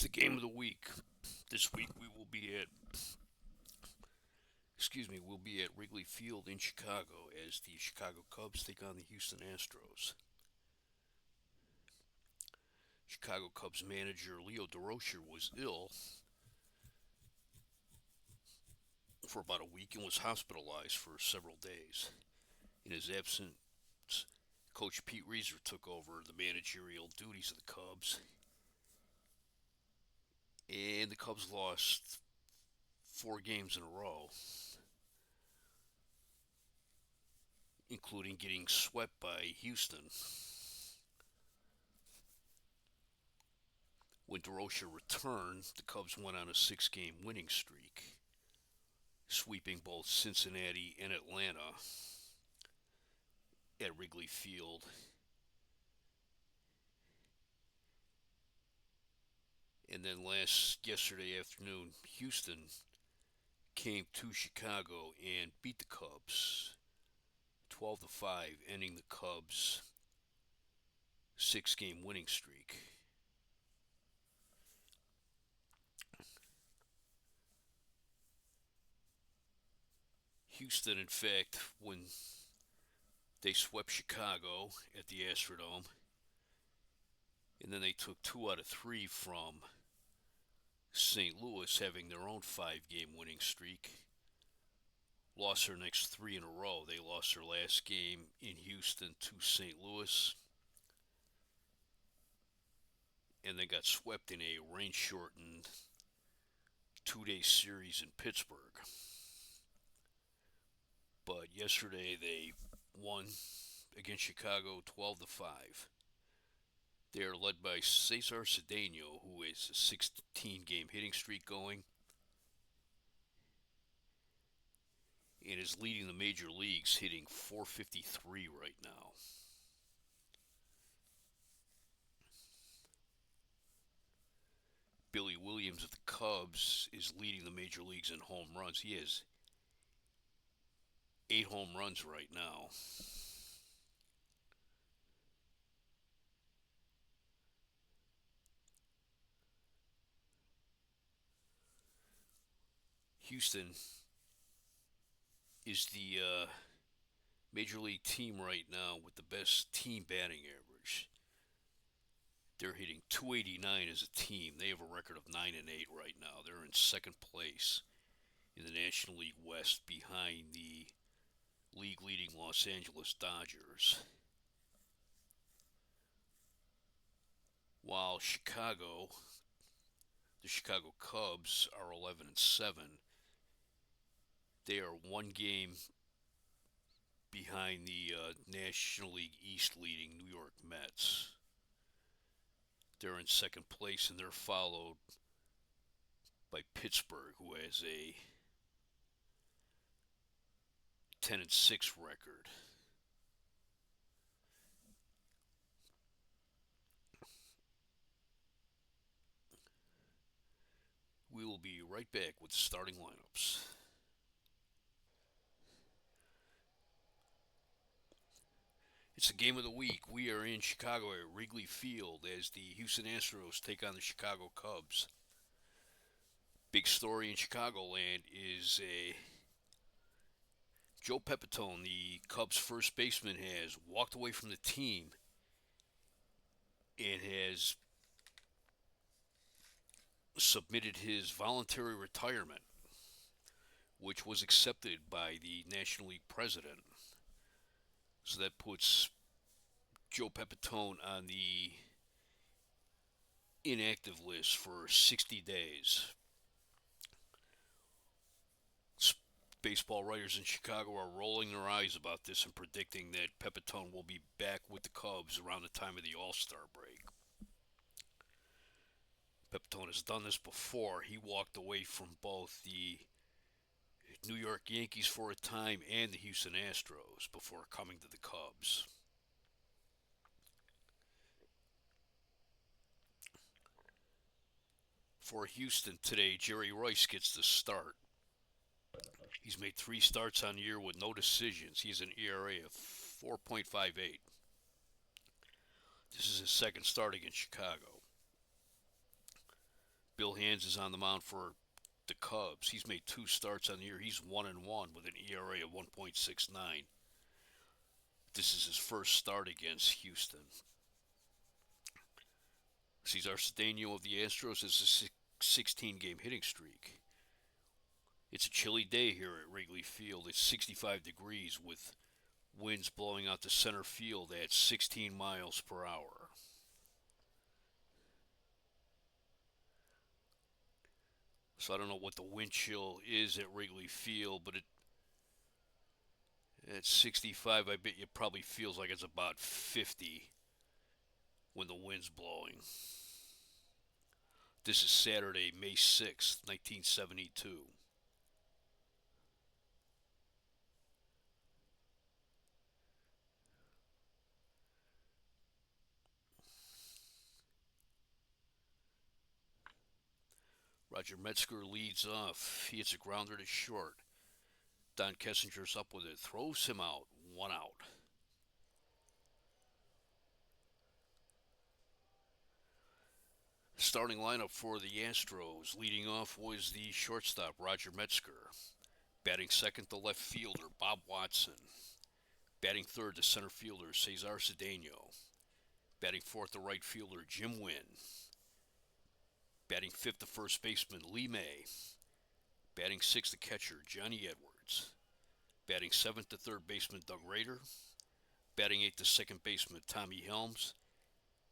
It's the game of the week. This week we'll be at Wrigley Field in Chicago as the Chicago Cubs take on the Houston Astros. Chicago Cubs manager Leo Durocher was ill for about a week and was hospitalized for several days. In his absence, Coach Pete Reiser took over the managerial duties of the Cubs, and the Cubs lost 4 games in a row, including getting swept by Houston. When Durocher returned, the Cubs went on a 6 game winning streak, sweeping both Cincinnati and Atlanta at Wrigley Field. And then yesterday afternoon, Houston came to Chicago and beat the Cubs 12-5, ending the Cubs' 6 game winning streak. Houston, in fact, when they swept Chicago at the Astrodome, and then they took 2 out of 3 from St. Louis, having their own 5 game winning streak. Lost their next 3 in a row. They lost their last game in Houston to St. Louis, and they got swept in a rain shortened 2 day series in Pittsburgh. But yesterday they won against Chicago 12-5. They are led by Cesar Cedeno, who is a 16 game hitting streak going and is leading the major leagues, hitting .453 right now. Billy Williams of the Cubs is leading the major leagues in home runs. He has 8 home runs right now. Houston is the major league team right now with the best team batting average. They're hitting .289 as a team. They have a record of 9-8 right now. They're in second place in the National League West, behind the league leading Los Angeles Dodgers. While the Chicago Cubs are 11-7. They are 1 game behind the National League East leading New York Mets. They're in second place, and they're followed by Pittsburgh, who has a 10-6 record. We will be right back with the starting lineups. It's the game of the week. We are in Chicago at Wrigley Field as the Houston Astros take on the Chicago Cubs. Big story in Chicagoland is Joe Pepitone, the Cubs first baseman, has walked away from the team and has submitted his voluntary retirement, which was accepted by the National League president. So that puts Joe Pepitone on the inactive list for 60 days. Baseball writers in Chicago are rolling their eyes about this and predicting that Pepitone will be back with the Cubs around the time of the All-Star break. Pepitone has done this before. He walked away from both the New York Yankees for a time and the Houston Astros before coming to the Cubs. For Houston today, Jerry Rice gets the start. He's made 3 starts on the year with no decisions. He has an ERA of 4.58. This is his second start against Chicago. Bill Hands is on the mound for the Cubs. He's made 2 starts on the year. He's 1-1 with an ERA of 1.69. This is his first start against Houston. Cesar Cedeno of the Astros has a 16-game hitting streak. It's a chilly day here at Wrigley Field. It's 65 degrees with winds blowing out to center field at 16 miles per hour. So I don't know what the wind chill is at Wrigley Field, but at 65, I bet you probably feels like it's about 50 when the wind's blowing. This is Saturday, May 6th, 1972. Roger Metzger leads off. He hits a grounder to short. Don Kessinger's up with it. Throws him out. 1 out. Starting lineup for the Astros. Leading off was the shortstop, Roger Metzger. Batting second, the left fielder, Bob Watson. Batting third, the center fielder, Cesar Cedeno. Batting fourth, the right fielder, Jim Wynn. Batting fifth, the first baseman, Lee May. Batting sixth, the catcher, Johnny Edwards. Batting seventh, the third baseman, Doug Rader. Batting eighth, the second baseman, Tommy Helms.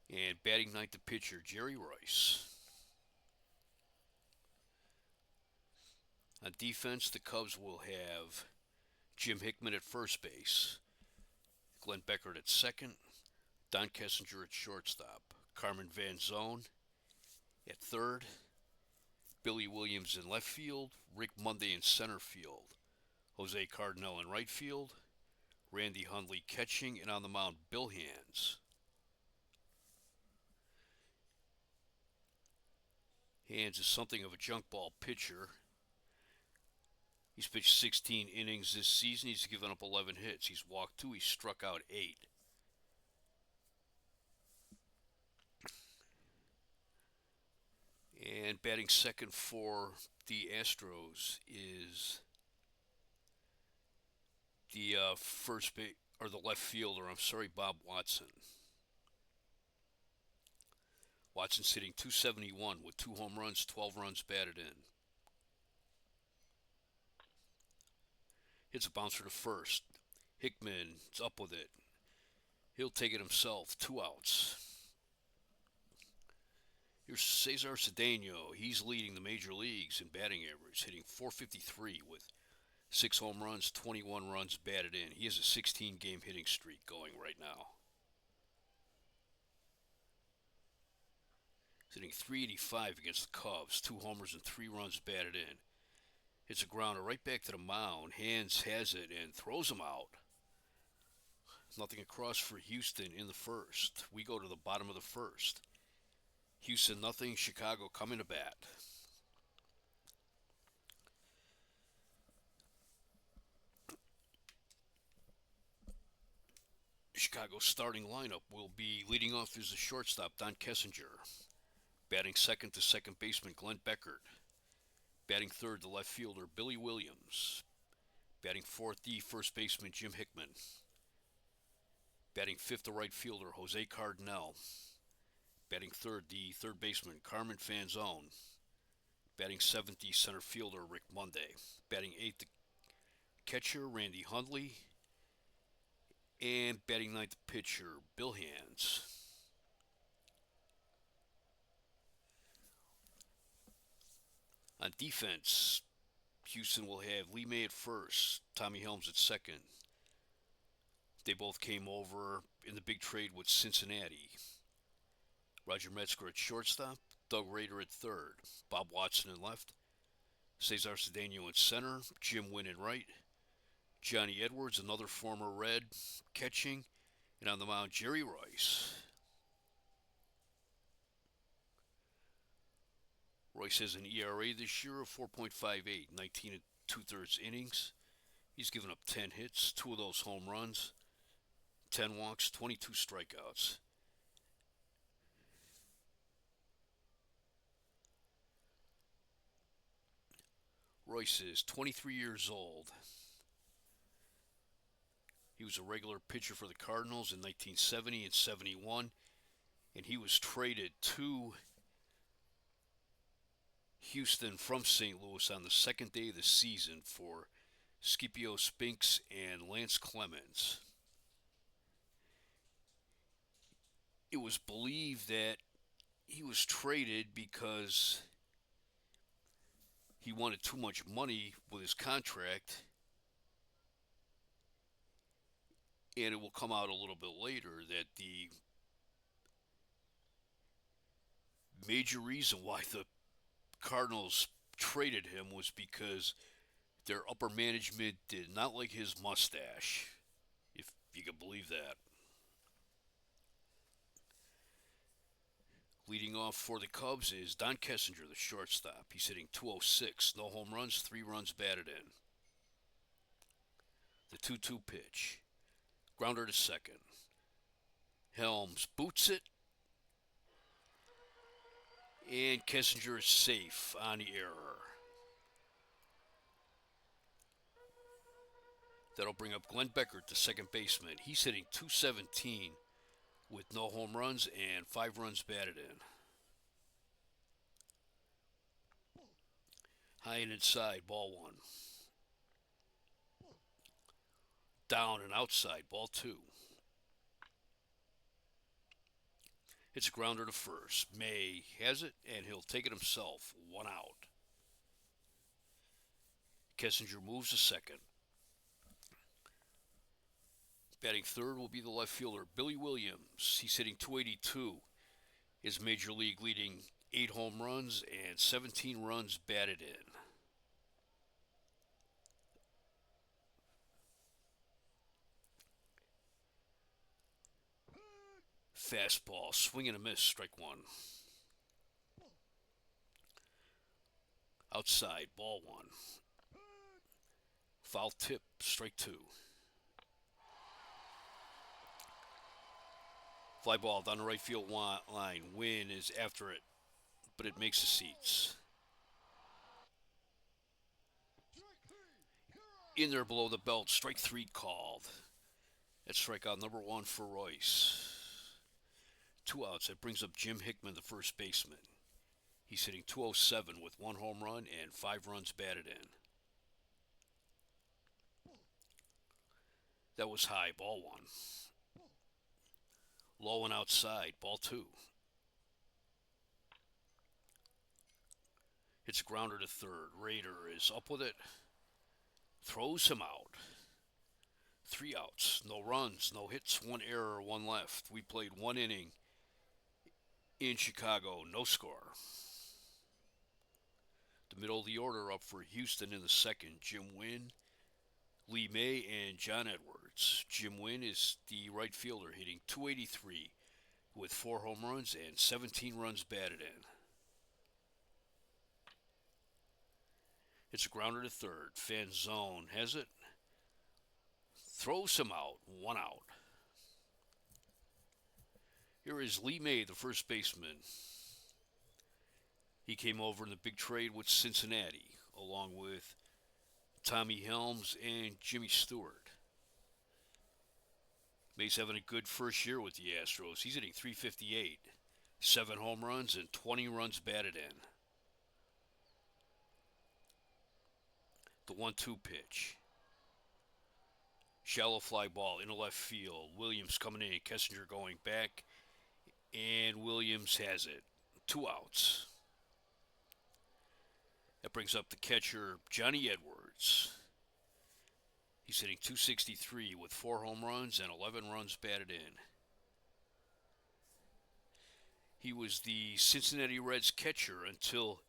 And batting ninth, the pitcher, Jerry Rice. On defense, the Cubs will have Jim Hickman at first base, Glenn Beckert at second, Don Kessinger at shortstop, Carmen Van Zone at third, Billy Williams in left field, Rick Monday in center field, Jose Cardinal in right field, Randy Hundley catching, and on the mound, Bill Hands. Hands is something of a junk ball pitcher. He's pitched 16 innings this season. He's given up 11 hits. He's walked 2. He's struck out 8. And batting second for the Astros is the the left fielder. Bob Watson. Watson's hitting .271 with 2 home runs, 12 runs batted in. Hits a bouncer to first. Hickman's up with it. He'll take it himself. 2 outs. Here's Cesar Cedeno. He's leading the major leagues in batting average, hitting .453 with 6 home runs, 21 runs batted in. He has a 16-game hitting streak going right now. He's hitting .385 against the Cubs, 2 homers and 3 runs batted in. Hits a grounder right back to the mound. Hands has it and throws him out. Nothing across for Houston in the first. We go to the bottom of the first. Houston nothing, Chicago coming to bat. Chicago's starting lineup will be leading off as the shortstop, Don Kessinger. Batting second, the second baseman, Glenn Beckert. Batting third, the left fielder, Billy Williams. Batting fourth, the first baseman, Jim Hickman. Batting fifth, the right fielder, Jose Cardinal. Batting third, the third baseman, Carmen Van Zone. Batting seventh, the center fielder, Rick Monday. Batting eighth, the catcher, Randy Hundley. And batting ninth, the pitcher, Bill Hands. On defense, Houston will have Lee May at first, Tommy Helms at second. They both came over in the big trade with Cincinnati. Roger Metzger at shortstop, Doug Rader at third, Bob Watson in left, Cesar Cedeno in center, Jim Wynn in right, Johnny Edwards, another former Red, catching, and on the mound, Jerry Rice. Royce has an ERA this year of 4.58, 19 and 2/3 innings. He's given up 10 hits, 2 of those home runs, 10 walks, 22 strikeouts. Royce is 23 years old. He was a regular pitcher for the Cardinals in 1970 and 71, and he was traded to Houston from St. Louis on the second day of the season for Scipio Spinks and Lance Clemens. It was believed that he was traded because he wanted too much money with his contract, and it will come out a little bit later that the major reason why the Cardinals traded him was because their upper management did not like his mustache, if you can believe that. Leading off for the Cubs is Don Kessinger, the shortstop. He's hitting 206, no home runs, 3 runs batted in. The 2-2 pitch. Grounder to second. Helms boots it. And Kessinger is safe on the error. That'll bring up Glenn Beckert, the second baseman. He's hitting 217 with no home runs and 5 runs batted in. High and inside, ball 1. Down and outside, ball 2. It's a grounder to first. May has it, and he'll take it himself. 1 out. Kessinger moves to second. Batting third will be the left fielder, Billy Williams. He's hitting 282. His major league leading 8 home runs and 17 runs batted in. Fastball, swing and a miss, strike 1. Outside, ball 1. Foul tip, strike 2. Fly ball down the right field line. Wynn is after it, but it makes the seats. In there below the belt, strike 3 called. That's strikeout number 1 for Royce. 2 outs. That brings up Jim Hickman, the first baseman. He's hitting 207 with 1 home run and 5 runs batted in. That was high, ball 1. Low and outside, ball 2. It's a grounder to third. Rader is up with it. Throws him out. 3 outs. No runs, no hits, 1 error, 1 left. We played 1 inning in Chicago. No score. The middle of the order up for Houston in the second. Jim Wynn, Lee May, and John Edwards. Jim Wynn is the right fielder, hitting 283 with 4 home runs and 17 runs batted in. It's a grounder to third. Fanzone has it. Throws him out. 1 out. Here is Lee May, the first baseman. He came over in the big trade with Cincinnati, along with Tommy Helms and Jimmy Stewart. May's having a good first year with the Astros. He's hitting 358, 7 home runs and 20 runs batted in. The 1-2 pitch. Shallow fly ball into left field. Williams coming in, Kessinger going back, and Williams has it. 2 outs. That brings up the catcher, Johnny Edwards. He's hitting 263 with 4 home runs and 11 runs batted in. He was the Cincinnati Reds catcher until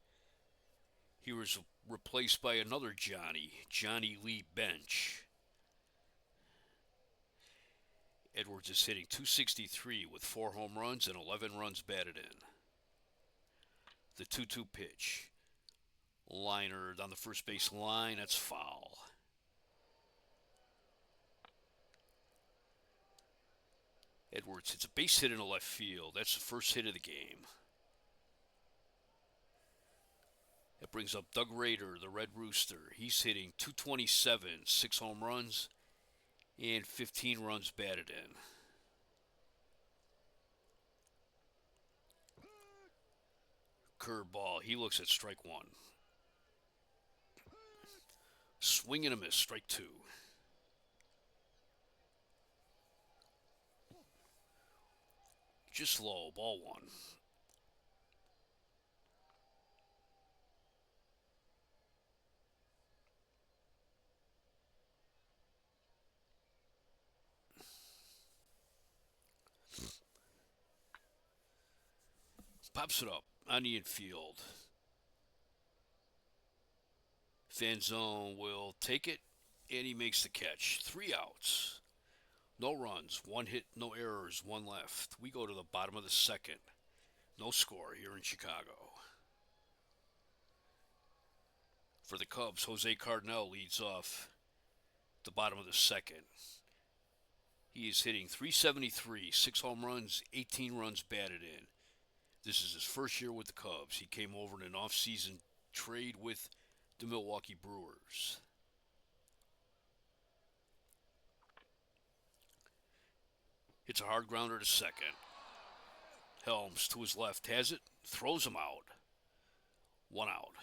he was replaced by another Johnny Lee Bench. Edwards is hitting 263 with 4 home runs and 11 runs batted in. The 2-2 pitch. Liner down the first base line. That's foul. Edwards hits a base hit in the left field. That's the first hit of the game. That That brings up Doug Rader, the Red Rooster. He's hitting 227, 6 home runs, and 15 runs batted in. Curveball. He looks at strike one. Swing and a miss, strike two. Just low, ball one. Pops it up on the infield. Fanzone will take it, and he makes the catch. 3 outs. No runs, 1 hit, no errors, 1 left. We go to the bottom of the second. No score here in Chicago. For the Cubs, Jose Cardinal leads off the bottom of the second. He is hitting 373, 6 home runs, 18 runs batted in. This is his first year with the Cubs. He came over in an off-season trade with the Milwaukee Brewers. It's a hard grounder to second. Helms to his left has it, throws him out. 1 out.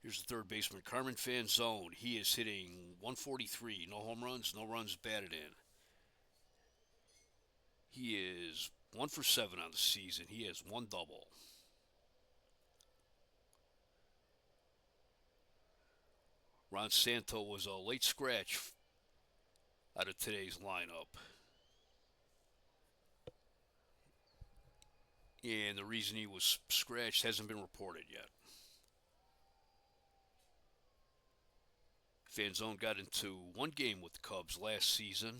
Here's the third baseman, Carmen Fanzone. He is hitting 143, no home runs, no runs batted in. He is 1 for 7 on the season. He has 1 double. Ron Santo was a late scratch out of today's lineup. And the reason he was scratched hasn't been reported yet. Fanzone got into 1 game with the Cubs last season.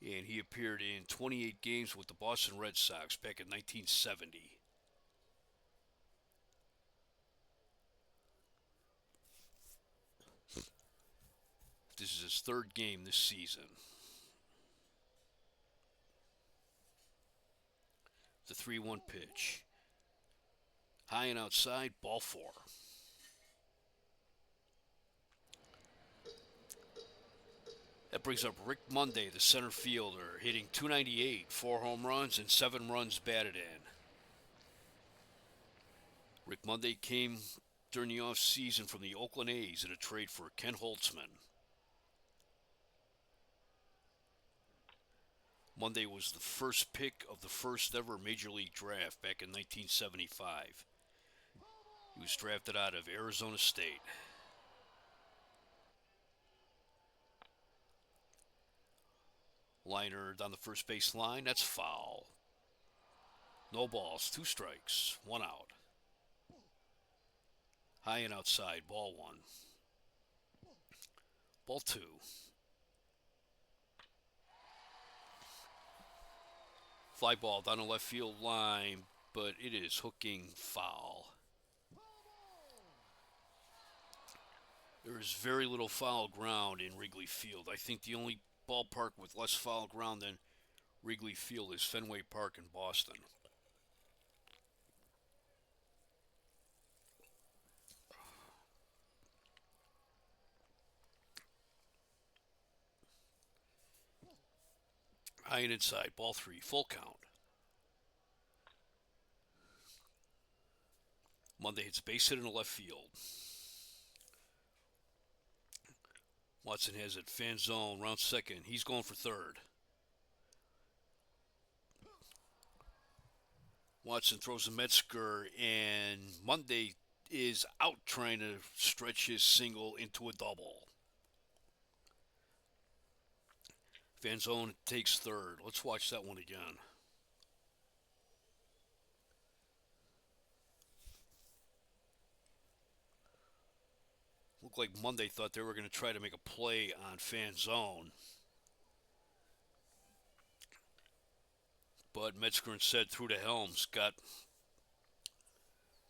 And he appeared in 28 games with the Boston Red Sox back in 1970. This is his 3rd game this season. The 3-1 pitch. High and outside, ball 4. That brings up Rick Monday, the center fielder, hitting 298, 4 home runs, and 7 runs batted in. Rick Monday came during the offseason from the Oakland A's in a trade for Ken Holtzman. Monday was the first pick of the first ever Major League draft back in 1975. He was drafted out of Arizona State. Liner down the first base line, that's foul. No balls, 2 strikes, 1 out. High and outside, ball 1. Ball 2. Fly ball down the left field line, but it is hooking foul. There is very little foul ground in Wrigley Field. I think the only ballpark with less foul ground than Wrigley Field is Fenway Park in Boston. High and inside, ball 3, full count. Monday hits base hit in the left field. Watson has it, Fanzone, round second. He's going for third. Watson throws a Metzger, and Monday is out trying to stretch his single into a double. Fanzone takes third. Let's watch that one again. Looked like Monday thought they were going to try to make a play on Fanzone. But Metzger instead threw to Helms, got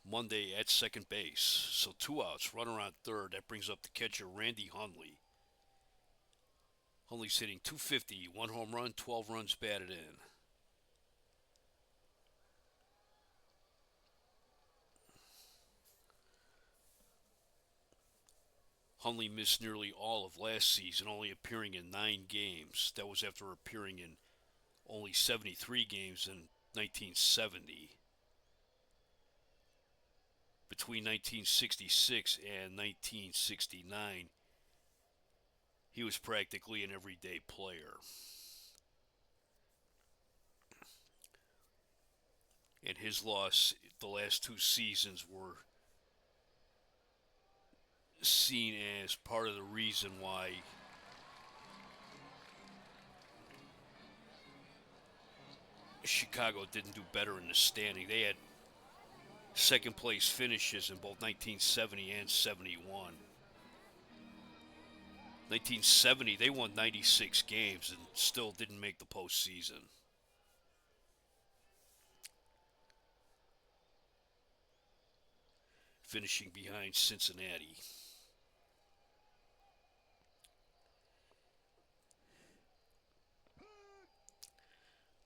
Monday at second base. So 2 outs, runner on third. That brings up the catcher, Randy Hundley. Hundley's hitting 250, 1 home run, 12 runs batted in. Hundley missed nearly all of last season, only appearing in 9 games. That was after appearing in only 73 games in 1970. Between 1966 and 1969, he was practically an everyday player. And his loss the last 2 seasons were seen as part of the reason why Chicago didn't do better in the standing. They had second place finishes in both 1970 and 71. 1970, they won 96 games and still didn't make the postseason. Finishing behind Cincinnati.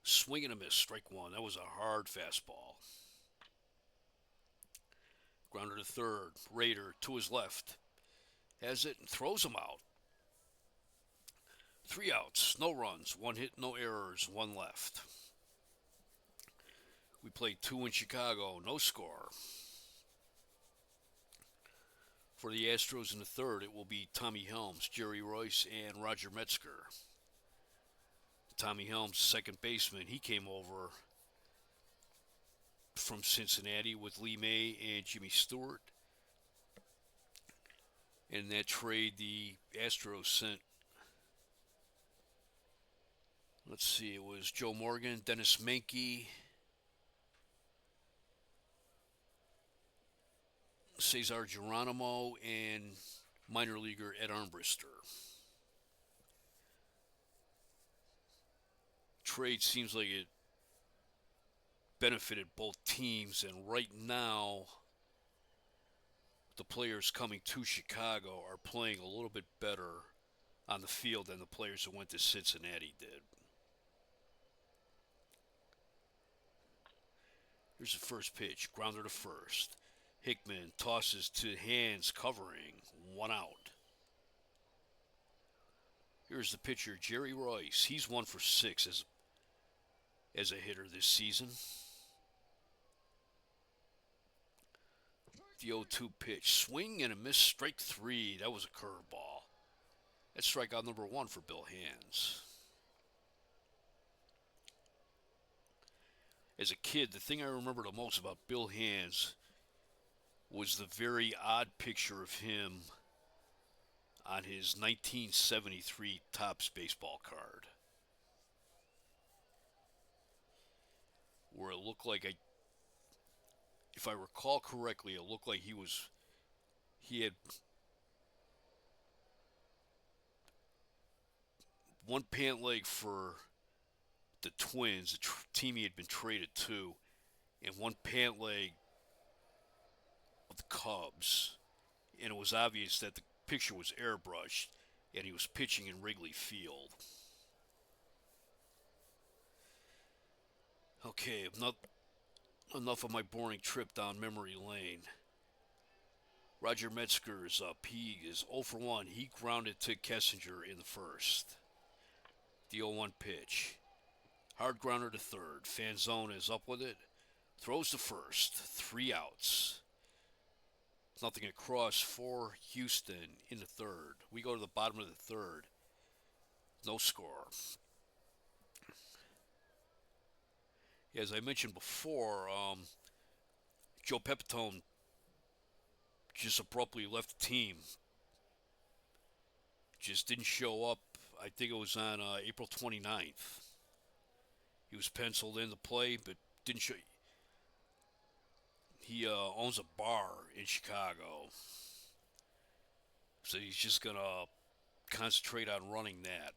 Swing and a miss, strike one. That was a hard fastball. Grounder to third. Rader to his left. Has it and throws him out. 3 outs, no runs, 1 hit, no errors, 1 left. We played 2 in Chicago, no score. For the Astros in the third, it will be Tommy Helms, Jerry Royce, and Roger Metzger. Tommy Helms, second baseman, he came over from Cincinnati with Lee May and Jimmy Stewart. In that trade, the Astros sent, let's see, it was Joe Morgan, Dennis Menke, Cesar Geronimo, and minor leaguer Ed Armbrister. Trade seems like it benefited both teams, and right now the players coming to Chicago are playing a little bit better on the field than the players who went to Cincinnati did. Here's the first pitch, grounder to first. Hickman tosses to Hands, covering, 1 out. Here's the pitcher, Jerry Royce. He's 1 for 6 as a hitter this season. The 0-2 pitch, swing and a miss, strike 3. That was a curveball. That's strikeout number 1 for Bill Hands. As a kid, the thing I remember the most about Bill Hands was the very odd picture of him on his 1973 Topps baseball card, where it looked like, if I recall correctly, it looked like he had one pant leg for the Twins, the team he had been traded to, and one pant leg of the Cubs. And it was obvious that the picture was airbrushed, and he was pitching in Wrigley Field. Okay, enough of my boring trip down memory lane. Roger Metzger is up. He is 0 for 1. He grounded to Kessinger in the first. The 0-1 pitch. Hard grounder to third. Fanzone is up with it. Throws to first. 3 outs. Nothing across for Houston in the third. We go to the bottom of the third. No score. As I mentioned before, Joe Pepitone just abruptly left the team. Just didn't show up. I think it was on April 29th. He was penciled in to play, but didn't show. He owns a bar in Chicago, so he's just going to concentrate on running that.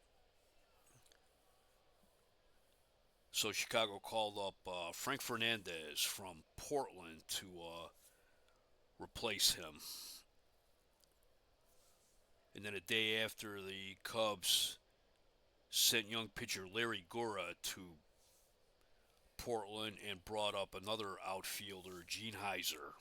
So Chicago called up Frank Fernandez from Portland to replace him. And then a day after, the Cubs sent young pitcher Larry Gura to Portland and brought up another outfielder, Gene Heiser.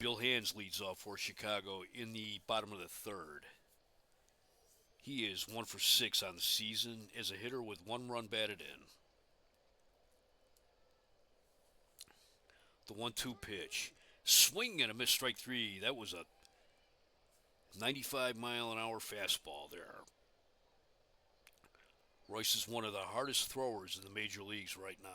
Bill Hands leads off for Chicago in the bottom of the third. He is 1 for 6 on the season as a hitter with 1 run batted in. The 1-2 pitch. Swing and a miss, strike 3. That was a 95-mile-an-hour fastball there. Royce is one of the hardest throwers in the major leagues right now.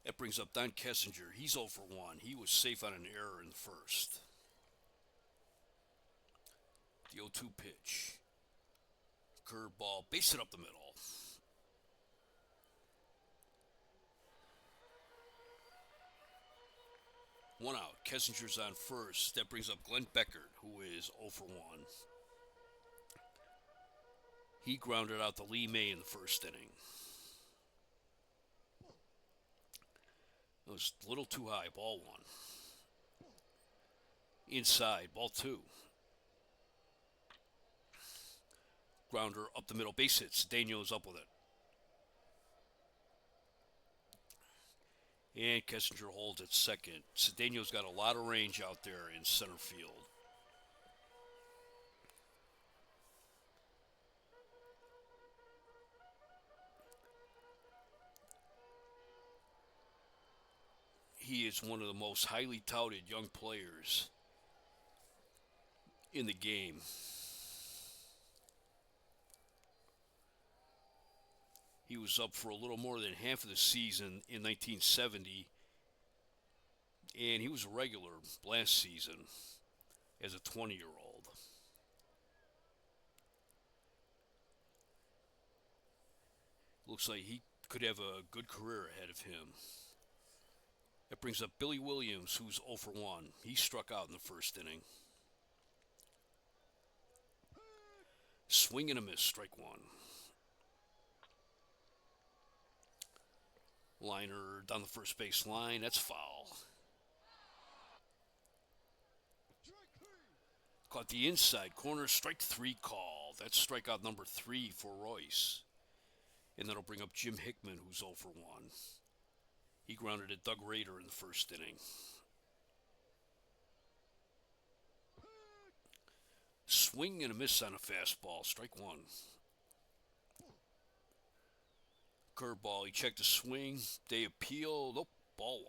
That brings up Don Kessinger. He's 0 for 1. He was safe on an error in the first. The 0-2 pitch. Curveball, base it up the middle. One out. Kessinger's on first. That brings up Glenn Beckert, who is 0 for 1. He grounded out to Lee May in the first inning. It was a little too high. Ball 1. Inside. Ball 2. Grounder up the middle. Base hit. Cedeno's up with it. And Kessinger holds at second. Cedeno's got a lot of range out there in center field. He is one of the most highly touted young players in the game. He was up for a little more than half of the season in 1970, and he was a regular last season as a 20-year-old. Looks like he could have a good career ahead of him. That brings up Billy Williams, who's 0 for 1. He struck out in the first inning. Swing and a miss, strike 1. Liner down the first base line. That's foul. Caught the inside corner. Strike 3 call. That's strikeout number 3 for Royce. And that'll bring up Jim Hickman, who's 0 for 1. He grounded at Doug Rader in the first inning. Swing and a miss on a fastball. Strike 1. Curveball. He checked the swing. They appealed. Oh, ball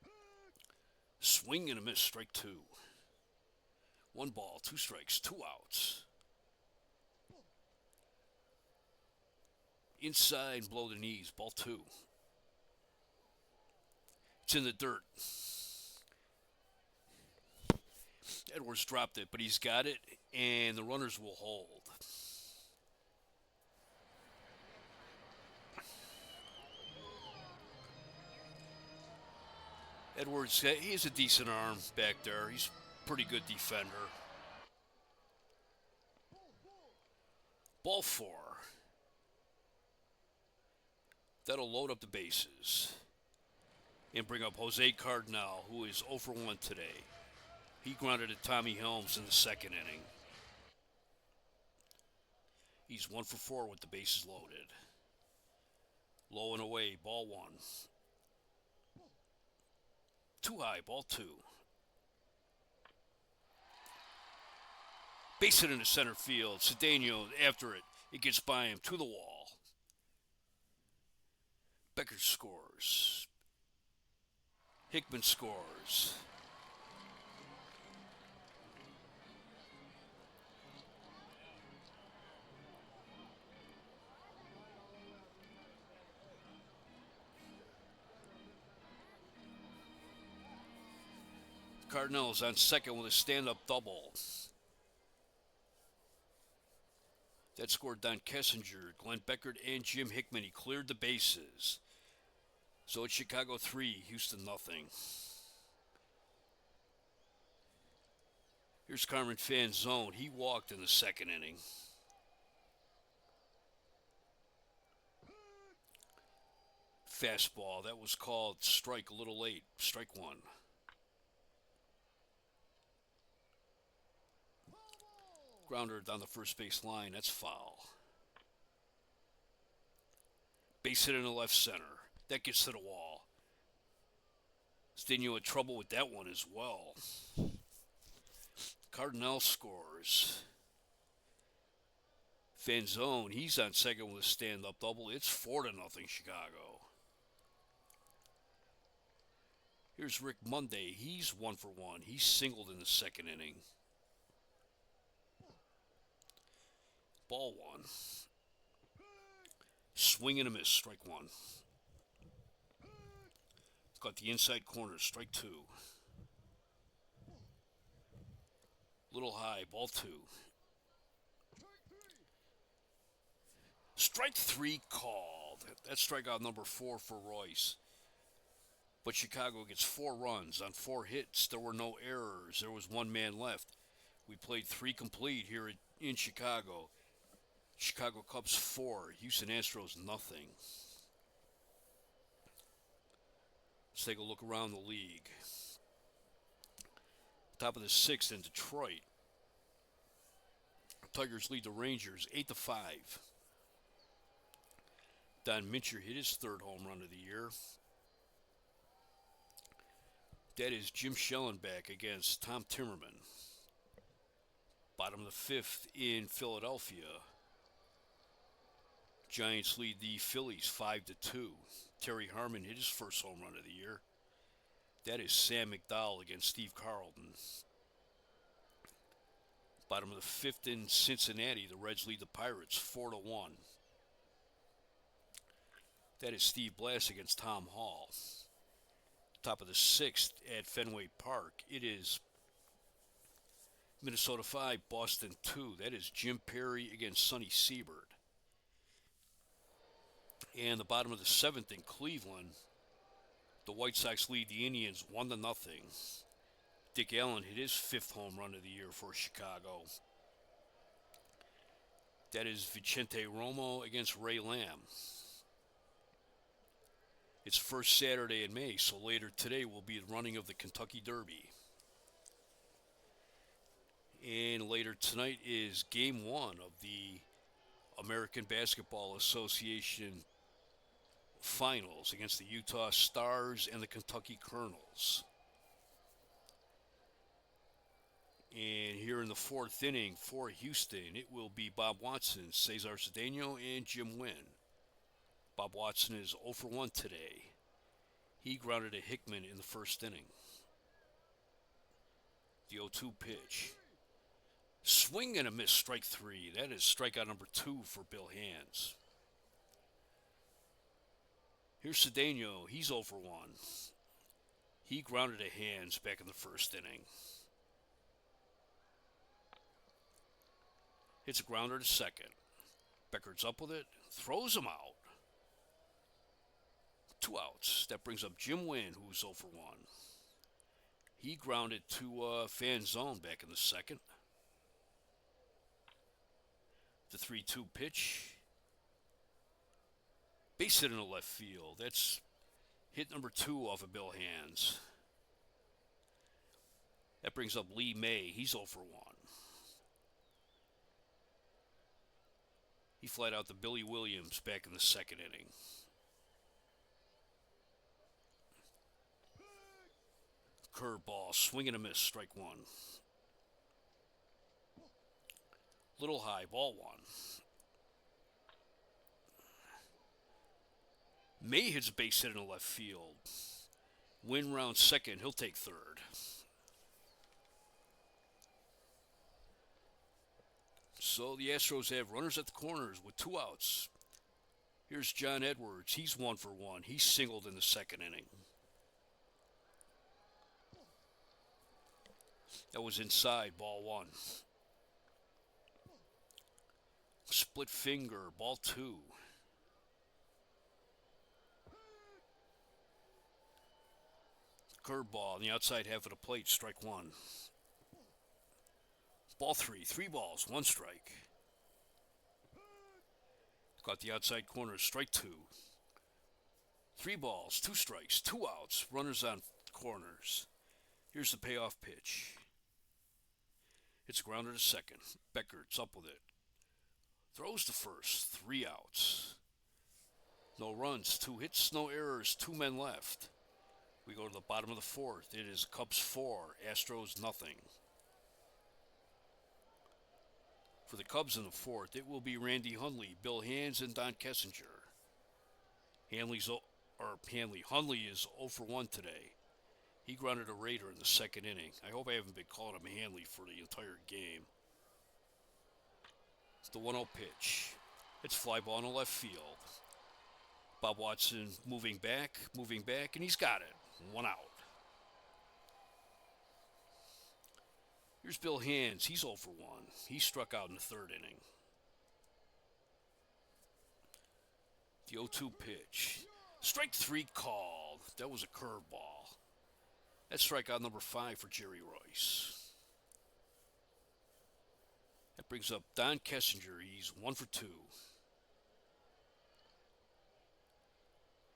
1. Swing and a miss. Strike 2. 1 ball, 2 strikes, 2 outs. Inside, below the knees. Ball 2. It's in the dirt. Edwards dropped it, but he's got it, and the runners will hold. Edwards, he has a decent arm back there. He's a pretty good defender. Ball 4. That'll load up the bases and bring up Jose Cardinal, who is 0 for 1 today. He grounded at Tommy Helms in the second inning. He's 1 for 4 with the bases loaded. Low and away, ball 1. Too high, ball 2. Base it into center field. Cedeno after it. It gets by him to the wall. Beckert scores. Hickman scores. Cardinals on second with a stand-up double. That scored Don Kessinger, Glenn Beckert, and Jim Hickman. He cleared the bases. So it's Chicago 3, Houston nothing. Here's Carmen Fanzone. He walked in the second inning. Fastball. That was called strike a little late. Strike 1. Grounder down the first base line. That's foul. Base hit in the left center. That gets to the wall. Steno had trouble with that one as well. Cardinal scores. Fanzone, he's on second with a stand-up double. It's 4-0 Chicago. Here's Rick Monday. He's 1 for 1. He's singled in the second inning. Ball one. Swing and a miss, strike one. Got the inside corner, strike two. Little high, ball two. Strike three called. That's strikeout number 4 for Royce. But Chicago gets 4 runs on 4 hits. There were no errors. There was 1 man left. We played 3 complete here in Chicago. Chicago Cubs 4, Houston Astros nothing. Let's take a look around the league. Top of the 6th in Detroit. Tigers lead the Rangers 8-5. Don Mincher hit his 3rd home run of the year. That is Jim Schellenbach against Tom Timmerman. Bottom of the 5th in Philadelphia. Giants lead the Phillies 5-2. Terry Harmon hit his 1st home run of the year. That is Sam McDowell against Steve Carlton. Bottom of the 5th in Cincinnati, the Reds lead the Pirates 4-1. That is Steve Blass against Tom Hall. Top of the 6th at Fenway Park, it is Minnesota 5, Boston 2. That is Jim Perry against Sonny Siebert. And the bottom of the 7th in Cleveland, the White Sox lead the Indians 1-0. Dick Allen hit his 5th home run of the year for Chicago. That is Vicente Romo against Ray Lamb. It's first Saturday in May, so later today will be the running of the Kentucky Derby. And later tonight is Game 1 of the American Basketball Association Finals against the Utah Stars and the Kentucky Colonels. And here in the 4th inning for Houston, it will be Bob Watson, Cesar Cedeno, and Jim Wynn. Bob Watson is 0 for 1 today. He grounded a Hickman in the 1st inning. The 0-2 pitch. Swing and a miss, strike 3. That is strikeout number 2 for Bill Hands. Here's Cedeno. He's 0 for 1. He grounded a Hands back in the 1st inning. Hits a grounder to second. Becker's up with it. Throws him out. 2 outs. That brings up Jim Wynn, who's 0 for 1. He grounded to Fanzone back in the 2nd. The 3-2 pitch. Base hit in the left field. That's hit number 2 off of Bill Hands. That brings up Lee May. He's 0 for 1. He flied out to Billy Williams back in the 2nd inning. Curveball, swing and a miss, strike 1. Little high, ball 1. May hits a base hit in the left field. Win round 2nd, he'll take 3rd. So the Astros have runners at the corners with 2 outs. Here's John Edwards. He's 1 for 1. He's singled in the 2nd inning. That was inside, ball 1. Split finger, ball 2. Curveball on the outside half of the plate, strike 1. Ball 3, 3 balls, 1 strike. Got the outside corner, strike 2. 3 balls, 2 strikes, 2 outs, runners on corners. Here's the payoff pitch. It's grounded to second. Becker's up with it. Throws to first. 3 outs. No runs, 2 hits, no errors, 2 men left. We go to the bottom of the fourth. It is Cubs 4, Astros nothing. For the Cubs in the fourth, it will be Randy Hundley, Bill Hands, and Don Kessinger. Hundley is 0 for 1 today. He grounded a Raider in the second inning. I hope I haven't been calling him Hanley for the entire game. It's the 1-0 pitch. It's fly ball in the left field. Bob Watson moving back, and he's got it. 1 out. Here's Bill Hands. He's 0 for 1. He struck out in the third inning. The 0-2 pitch. Strike 3 called. That was a curveball. That's strikeout number 5 for Jerry Royce. That brings up Don Kessinger. He's 1 for 2.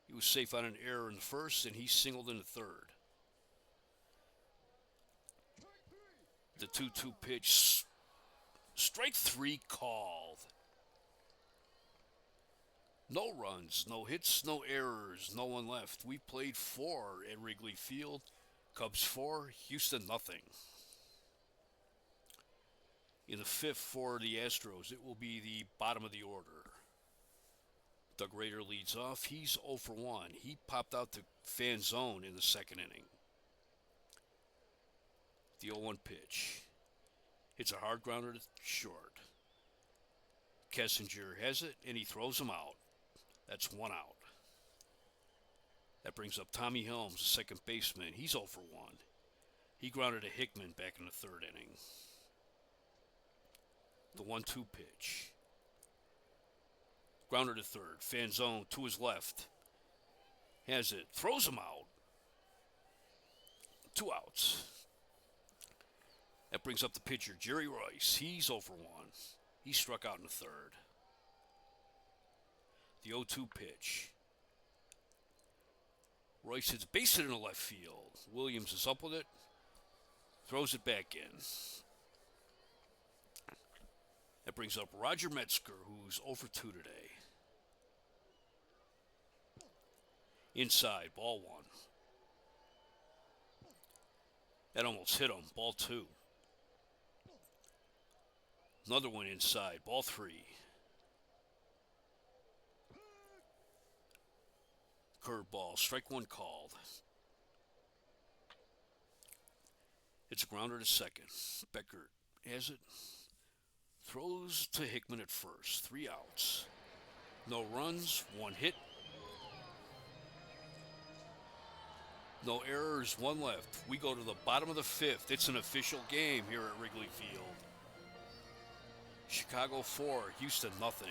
He was safe on an error in the first, and he singled in the third. The 2-2 pitch. Strike 3 called. No runs, no hits, no errors, no one left. We played 4 at Wrigley Field. Cubs 4, Houston nothing. In the fifth for the Astros, it will be the bottom of the order. Doug Rader leads off. He's 0 for 1. He popped out to fan zone in the second inning. The 0-1 pitch. It's a hard grounder to short. Kessinger has it, and he throws him out. That's 1 out. That brings up Tommy Helms, the second baseman. He's 0 for 1. He grounded a Hickman back in the third inning. The 1-2 pitch. Grounder to third. Fan zone to his left. Has it. Throws him out. 2 outs. That brings up the pitcher, Jerry Royce. He's 0 for 1. He struck out in the third. The 0-2 pitch. Royce hits base hit in the left field. Williams is up with it. Throws it back in. That brings up Roger Metzger, who's 0 for 2 today. Inside, ball 1. That almost hit him, ball 2. Another one inside, ball 3. Curveball, strike 1 called. It's a grounder to second. Beckert has it. Throws to Hickman at first. 3 outs. No runs, 1 hit. No errors, 1 left. We go to the bottom of the fifth. It's an official game here at Wrigley Field. Chicago 4, Houston nothing.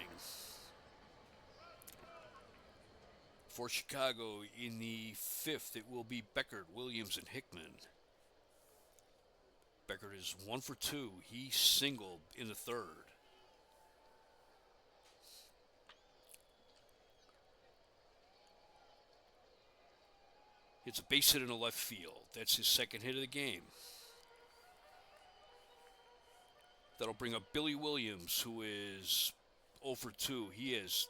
For Chicago in the fifth, it will be Beckert, Williams, and Hickman. Beckert is 1 for 2. He singled in the third. It's a base hit in the left field. That's his second hit of the game. That'll bring up Billy Williams, who is 0 for 2. He has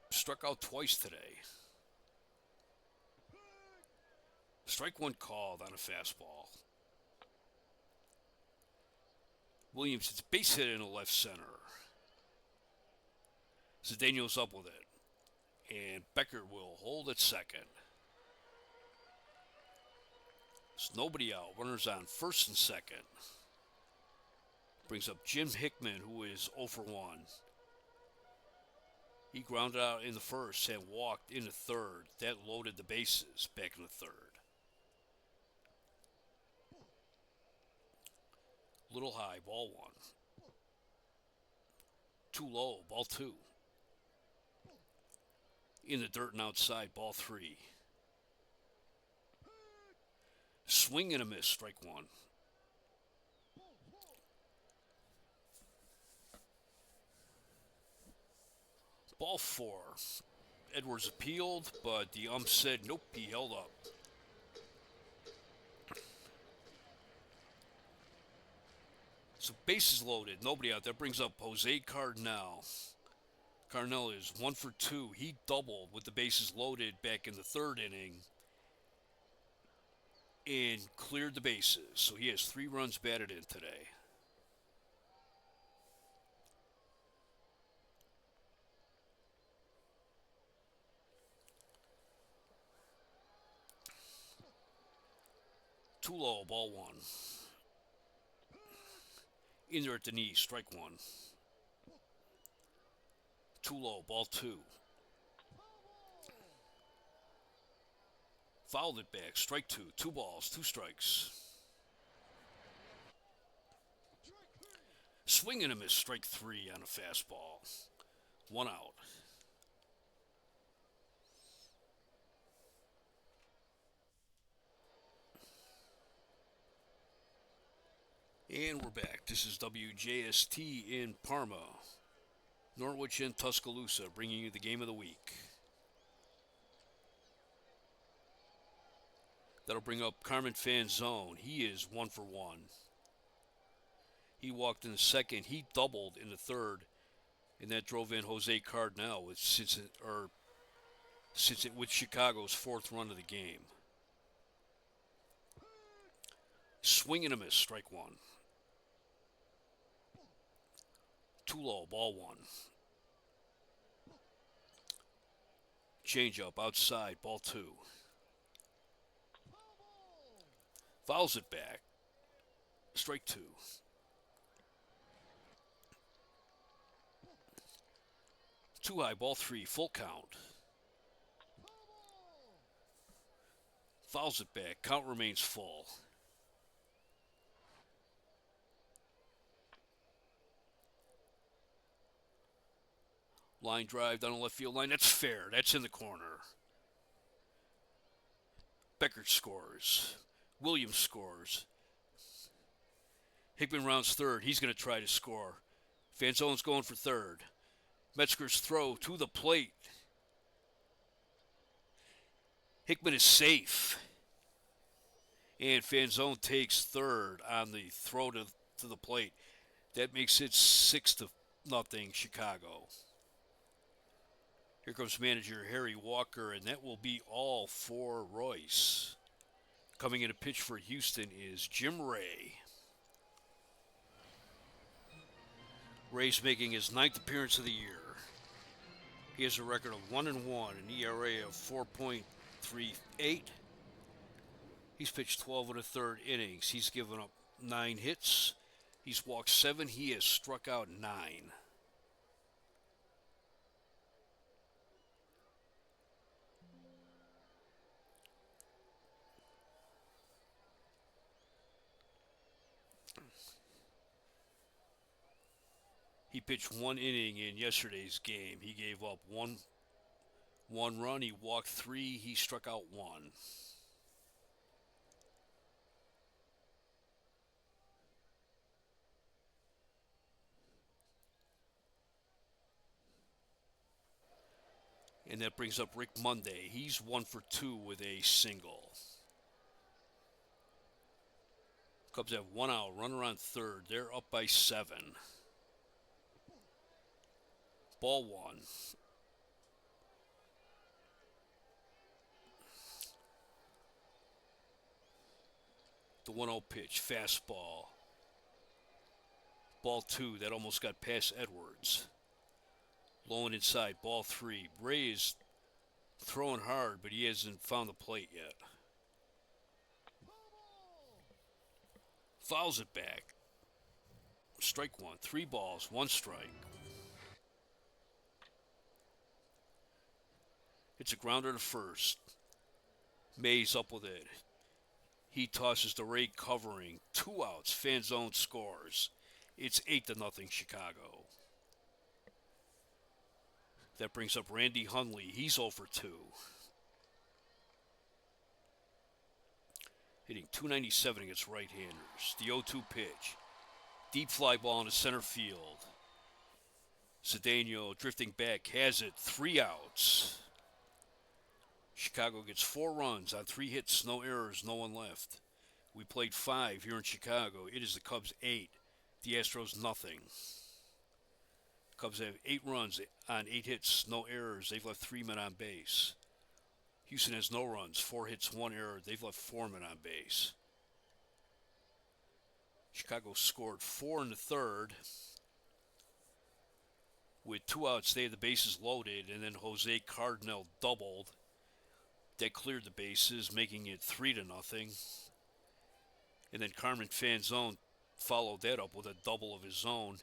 struck out twice today. Strike 1 called on a fastball. Williams hits base hit in the left center. Cedeno's up with it. And Beckert will hold at second. There's nobody out. Runners on first and second. Brings up Jim Hickman, who is 0 for 1. He grounded out in the first and walked in the third. That loaded the bases back in the third. Little high, ball 1. Too low, ball 2. In the dirt and outside, ball 3. Swing and a miss, strike 1. Ball 4. Edwards appealed, but the ump said nope, he held up. So bases loaded, nobody out. That brings up Jose Cardinal. Cardinal is 1 for 2. He doubled with the bases loaded back in the third inning and cleared the bases. So he has 3 runs batted in today. Too low, ball 1. In there at the knee, strike 1. Too low, ball 2. Fouled it back, strike 2. 2 balls, 2 strikes. Swing and a miss, strike 3 on a fastball. 1 out. And we're back. This is WJST in Parma. Norwich and Tuscaloosa bringing you the game of the week. That'll bring up Carmen Fanzone. He is 1 for 1. He walked in the second. He doubled in the third. And that drove in Jose Cardinal with Chicago's 4th run of the game. Swing and a miss, strike 1. Too low, ball 1. Change up outside, ball 2. Fouls it back, strike 2. Too high, ball 3, full count. Fouls it back, count remains full. Line drive down the left field line. That's fair. That's in the corner. Beckert scores. Williams scores. Hickman rounds third. He's going to try to score. Fanzone's going for third. Metzger's throw to the plate. Hickman is safe. And Fanzone takes third on the throw to the plate. That makes it 6-0 Chicago. Here comes manager Harry Walker, and that will be all for Royce. Coming in to pitch for Houston is Jim Ray. Ray's making his 9th appearance of the year. He has a record of 1-1, an ERA of 4.38. He's pitched 12 1/3 innings. He's given up 9 hits. He's walked 7. He has struck out 9. He pitched 1 inning in yesterday's game. He gave up one run. He walked 3. He struck out 1. And that brings up Rick Monday. He's 1 for 2 with a single. Cubs have 1 out. Runner on third. They're up by 7. Ball 1. The 1-0 pitch, fastball. Ball 2, that almost got past Edwards. Low and inside, ball 3. Ray is throwing hard, but he hasn't found the plate yet. Fouls it back. Strike 1. 3 balls, 1 strike. It's a grounder to first. Mays up with it. He tosses to Ray covering. 2 outs. Fanzone scores. It's 8-0 Chicago. That brings up Randy Hundley. He's 0 for 2. Hitting .297 against right-handers. The 0-2 pitch. Deep fly ball into center field. Cedeno drifting back. Has it. 3 outs. Chicago gets 4 runs on 3 hits, no errors, no one left. We played 5 here in Chicago. It is the Cubs 8, The Astros nothing. Cubs have 8 runs on 8 hits, no errors. They've left 3 men on base. Houston has no runs, 4 hits, 1 error. They've left 4 men on base. Chicago scored 4 in the third. With 2 outs, they had the bases loaded, and then Jose Cardinal doubled. That cleared the bases, making it 3-0. And then Carmen Fanzone followed that up with a double of his own,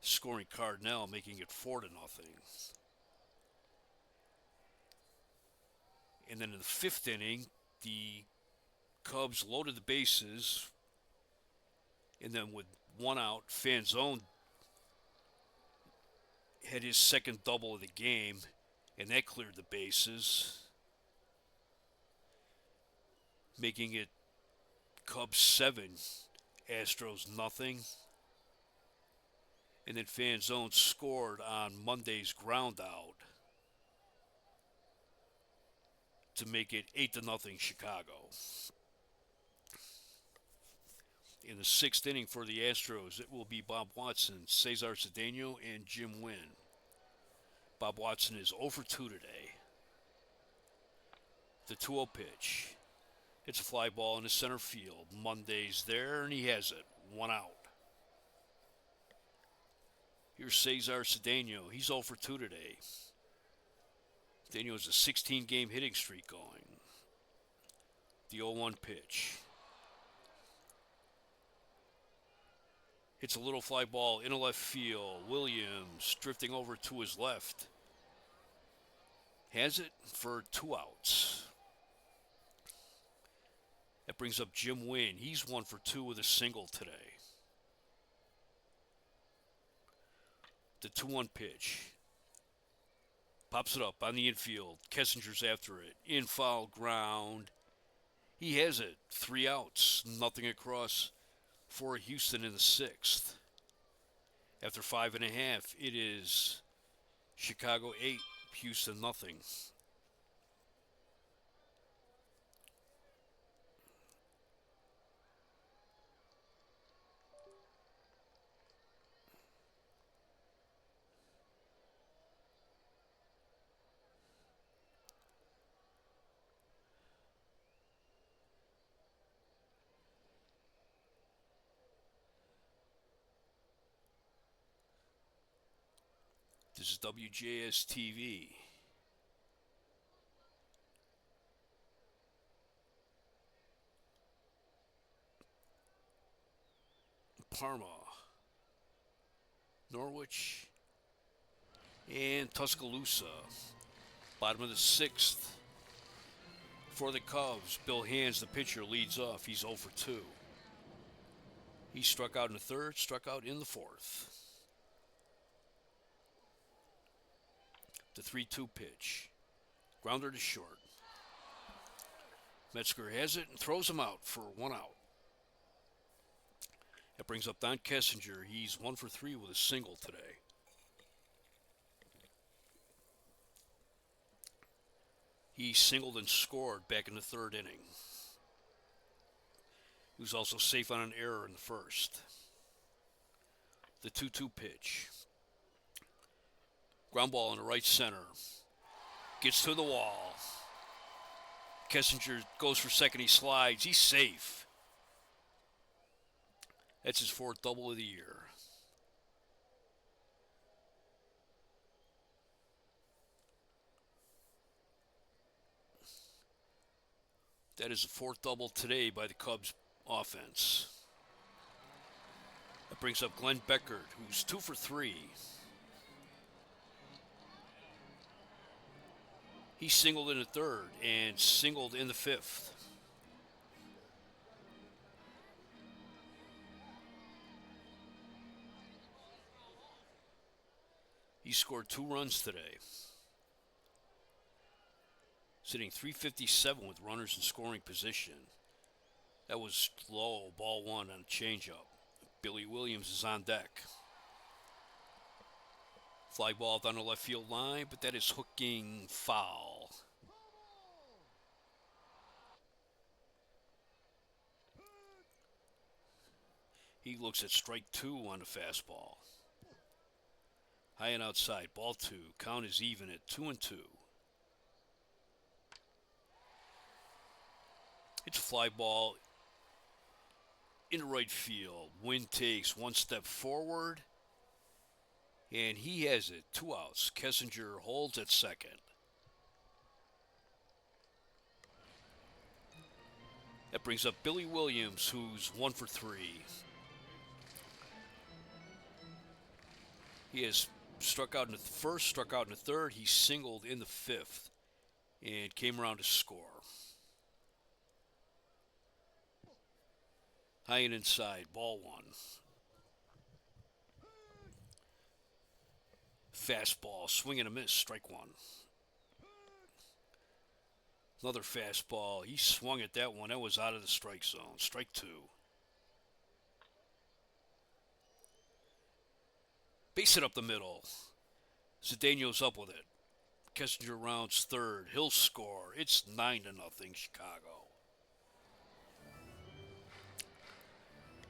scoring Cardinal, making it 4-0. And then in the 5th inning, the Cubs loaded the bases, and then with 1 out, Fanzone had his second double of the game, and that cleared the bases, making it Cubs 7, Astros nothing. And then Fanzone scored on Monday's ground out to make it 8-0 Chicago. In the 6th inning for the Astros, it will be Bob Watson, Cesar Cedeno, and Jim Wynn. Bob Watson is 0 for 2 today. The 2-0 pitch. It's a fly ball in the center field. Monday's there, and he has it. 1 out. Here's Cesar Cedeno. He's 0 for 2 today. Cedeno has a 16-game hitting streak going. The 0-1 pitch. It's a little fly ball in the left field. Williams drifting over to his left. Has it for 2 outs. That brings up Jim Wynn. He's 1 for 2 with a single today. The 2-1 pitch. Pops it up on the infield. Kessinger's after it. In foul ground. He has it. 3 outs. Nothing across for Houston in the 6th. After 5.5, it is Chicago 8, Houston nothing. This is WJS TV. Parma, Norwich, and Tuscaloosa. Bottom of the 6th for the Cubs. Bill Hands, the pitcher, leads off. He's 0 for 2. He struck out in the 3rd, struck out in the 4th. The 3-2 pitch. Grounder to short. Metzger has it and throws him out for 1 out. That brings up Don Kessinger. He's 1 for 3 with a single today. He singled and scored back in the 3rd inning. He was also safe on an error in the 1st. The 2-2 pitch. Ground ball in the right center. Gets to the wall. Kessinger goes for second. He slides. He's safe. That's his 4th double of the year. That is the 4th double today by the Cubs offense. That brings up Glenn Beckert, who's 2 for 3. He singled in the 3rd and singled in the 5th. He scored 2 runs today. Sitting 357 with runners in scoring position. That was low, ball 1 on a changeup. Billy Williams is on deck. Fly ball down the left field line, but that is hooking foul. He looks at strike two on the fastball. High and outside, ball two. Count is even at 2-2. It's a fly ball into right field. Wynn takes one step forward, and he has it. 2 outs. Kessinger holds at second. That brings up Billy Williams, who's 1 for 3. He has struck out in the first, struck out in the third. He singled in the fifth and came around to score. High and inside, ball one. Fastball, swing and a miss, strike one. Another fastball. He swung at that one. That was out of the strike zone. Strike two. Base it up the middle. Cedeno's up with it. Kessinger rounds third. He'll score. It's 9-0 Chicago.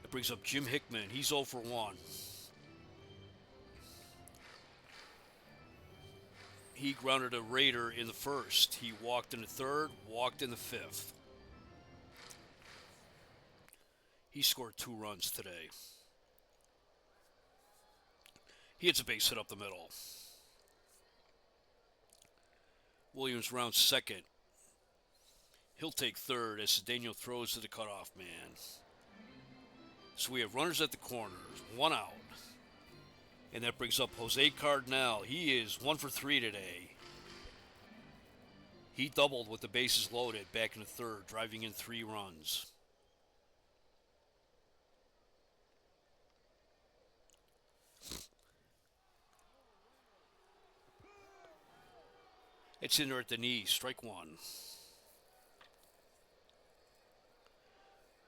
That brings up Jim Hickman. He's 0 for 1. He grounded a Raider in the first. He walked in the third, walked in the fifth. He scored 2 runs today. He hits a base hit up the middle. Williams rounds second. He'll take third as Cedeno throws to the cutoff man. So we have runners at the corners, 1 out. And that brings up Jose Cardinal. He is 1 for 3 today. He doubled with the bases loaded back in the third, driving in 3 runs. It's in there at the knee, strike one.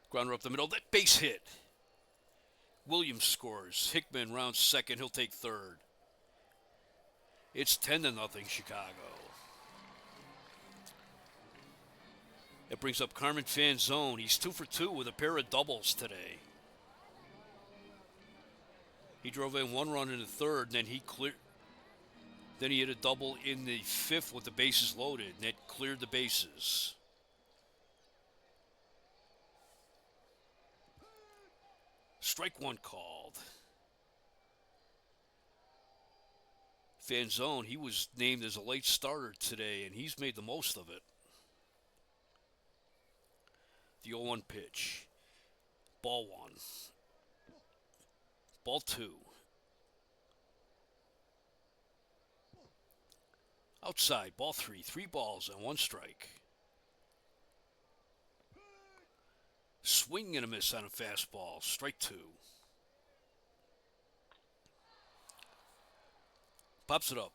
Grounder up the middle, that base hit. Williams scores. Hickman rounds second. He'll take third. It's 10-0 Chicago. It brings up Carmen Fanzone. He's 2 for 2 with a pair of doubles today. He drove in 1 run in the third, and then he hit a double in the fifth with the bases loaded, and that cleared the bases. Strike one called. Fanzone, he was named as a late starter today, and he's made the most of it. The 0-1 pitch. Ball one. Ball two. Outside, ball three. 3 balls and 1 strike. Swing and a miss on a fastball. Strike two. Pops it up.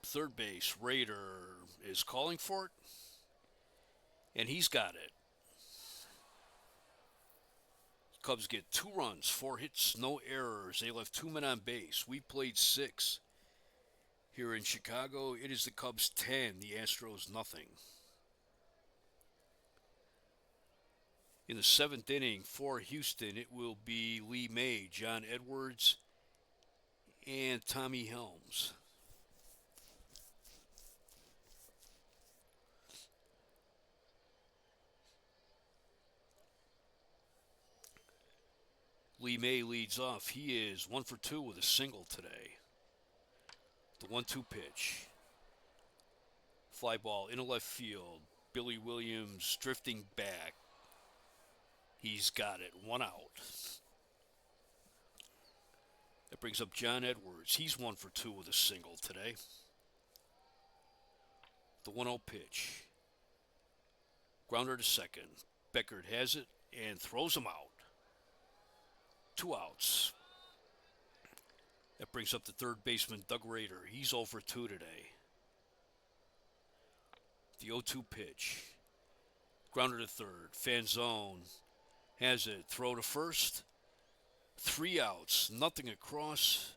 Third base. Raider is calling for it. And he's got it. Cubs get 2 runs, 4 hits, no errors. They left 2 men on base. We played 6. Here in Chicago, it is the Cubs 10, the Astros nothing. In the 7th inning for Houston, it will be Lee May, John Edwards, and Tommy Helms. Lee May leads off. He is 1 for 2 with a single today. The 1-2 pitch. Fly ball into left field. Billy Williams drifting back. He's got it. 1 out. That brings up John Edwards. He's 1 for 2 with a single today. The 1-0 pitch. Grounder to second. Beckert has it and throws him out. 2 outs. That brings up the third baseman, Doug Rader. He's 0 for 2 today. The 0-2 pitch. Grounder to third. Fanzone has it. Throw to first. 3 outs. Nothing across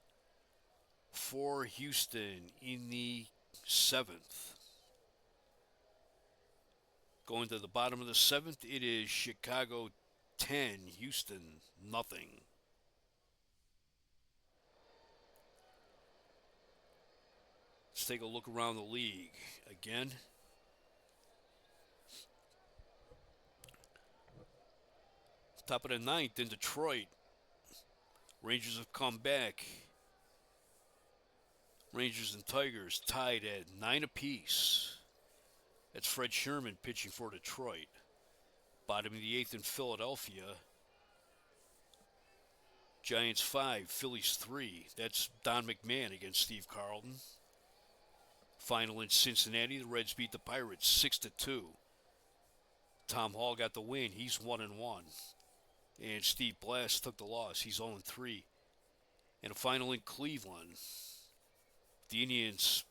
for Houston in the 7th. Going to the bottom of the 7th, it is Chicago 10, Houston nothing. Let's take a look around the league again. Top of the ninth in Detroit. Rangers have come back. Rangers and Tigers tied at 9 apiece. That's Fred Sherman pitching for Detroit. Bottom of the eighth in Philadelphia. Giants 5, Phillies 3. That's Don McMahon against Steve Carlton. Final in Cincinnati, the Reds beat the Pirates 6-2. Tom Hall got the win. He's 1-1. And Steve Blass took the loss. He's 0-3. And a final in Cleveland. The Indians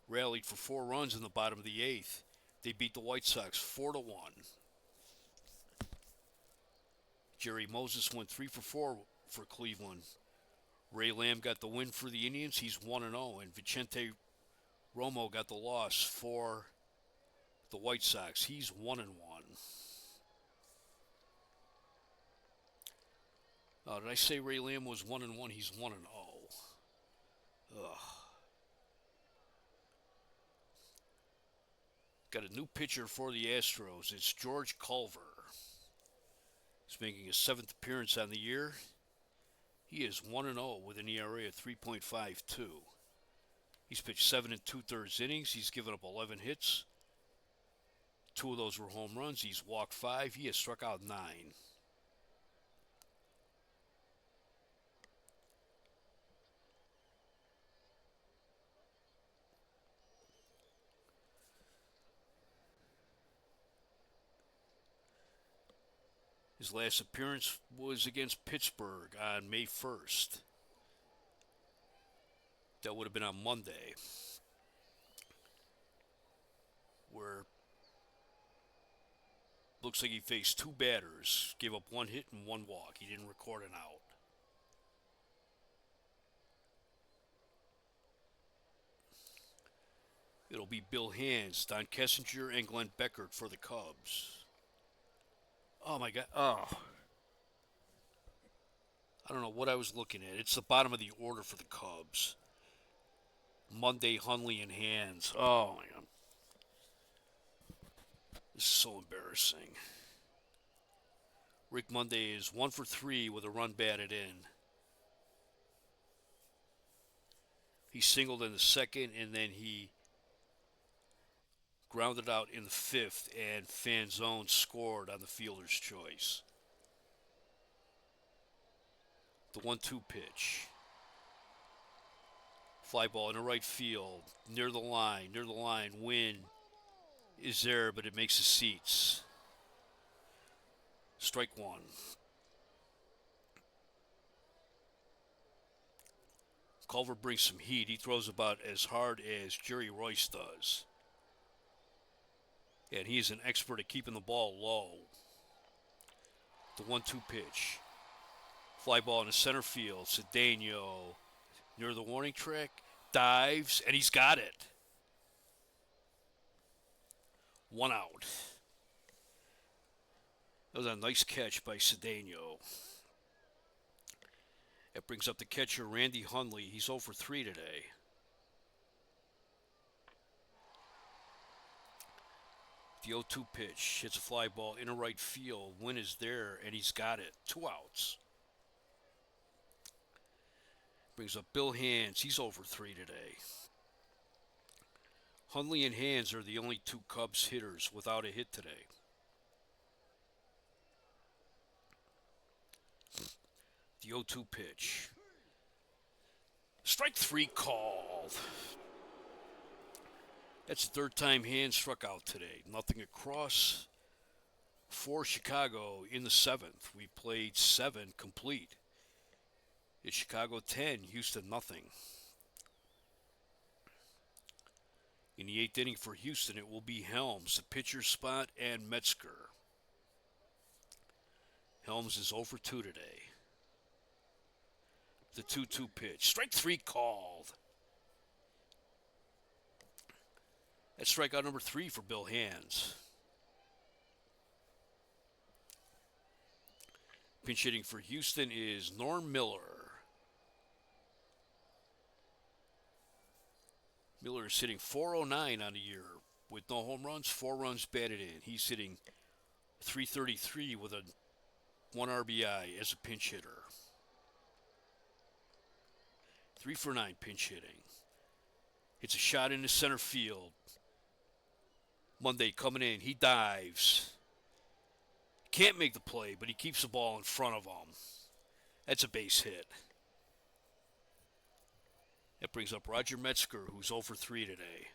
rallied for 4 runs in the bottom of the eighth. They beat the White Sox 4-1. Jerry Moses went 3 for 4 for Cleveland. Ray Lamb got the win for the Indians. He's 1-0. And Vicente Romo got the loss for the White Sox. He's 1-1. Did I say Ray Lamb was 1-1? He's 1-0. Ugh. Got a new pitcher for the Astros. It's George Culver. He's making his 7th appearance on the year. He is 1-0 with an ERA of 3.52. He's pitched 7 2/3 innings. He's given up 11 hits. 2 of those were home runs. He's walked 5. He has struck out 9. His last appearance was against Pittsburgh on May 1st. That would have been on Monday, where looks like he faced 2 batters, gave up 1 hit and 1 walk. He didn't record an out. It'll be Bill Hands, Don Kessinger, and Glenn Beckert for the Cubs. Oh, my God. Oh. I don't know what I was looking at. It's the bottom of the order for the Cubs. Monday, Hundley, and Hands. Oh, my God. This is so embarrassing. Rick Monday is 1 for 3 with a run batted in. He singled in the 2nd, and then he grounded out in the 5th, and Fanzone scored on the fielder's choice. The 1-2 pitch. Fly ball into right field, near the line. Win is there, but it makes the seats. Strike 1. Culver brings some heat. He throws about as hard as Jerry Royce does. And he's an expert at keeping the ball low. The 1-2 pitch. Fly ball in the center field. Cedeno near the warning track. Dives, and he's got it. 1 out. That was a nice catch by Cedeno. That brings up the catcher, Randy Hundley. He's 0 for 3 today. The 0-2 pitch hits a fly ball into right field. Win is there, and he's got it. 2 outs. Brings up Bill Hands. He's 0 for 3 today. Hundley and Hands are the only 2 Cubs hitters without a hit today. The 0-2 pitch. Strike 3 called. That's the 3rd time Hands struck out today. Nothing across for Chicago in the 7th. We played 7 complete. It's Chicago 10, Houston nothing. In the 8th inning for Houston, it will be Helms, the pitcher spot, and Metzger. Helms is 0 for 2 today. The 2-2 pitch. Strike 3 called. That's strikeout number 3 for Bill Hands. Pinch hitting for Houston is Norm Miller. is hitting 409 on the year with no home runs, 4 runs batted in. He's hitting 333 with a 1 RBI as a pinch hitter. 3 for 9 pinch hitting. Hits a shot into center field. Monday coming in, he dives. Can't make the play, but he keeps the ball in front of him. That's a base hit. That brings up Roger Metzger, who's 0 for 3 today.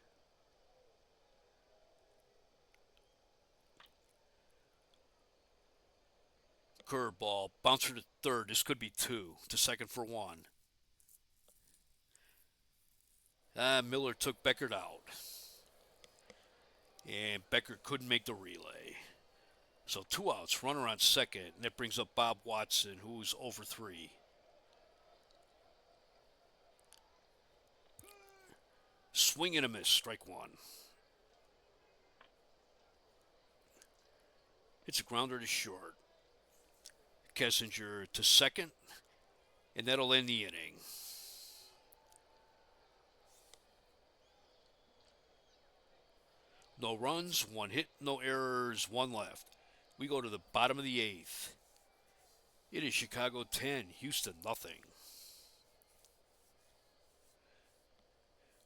Curveball, bouncer to third. This could be 2 to second for 1. Miller took Beckert out. And Beckert couldn't make the relay. So 2 outs, runner on second, and that brings up Bob Watson, who's 0 for 3. Swing and a miss, strike 1. It's a grounder to short. Kessinger to second, and that'll end the inning. No runs, 1 hit, no errors, 1 left. We go to the bottom of the 8th. It is Chicago 10, Houston nothing.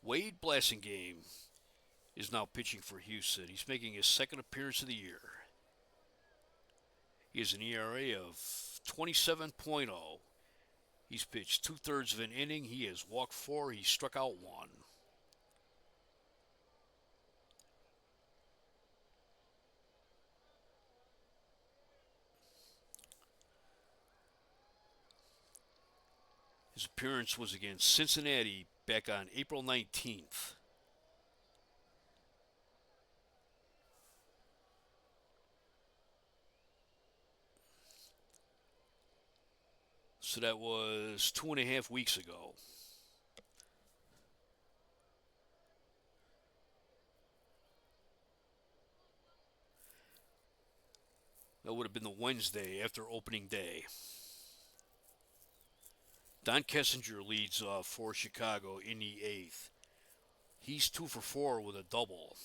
Wade Blassingame is now pitching for Houston. He's making his second appearance of the year. He has an ERA of 27.0. He's pitched 2/3 of an inning. He has walked 4. He struck out 1. His appearance was against Cincinnati back on April 19th. So that was 2.5 weeks ago. That would have been the Wednesday after opening day. Don Kessinger leads for Chicago in the 8th. He's 2 for 4 with a double.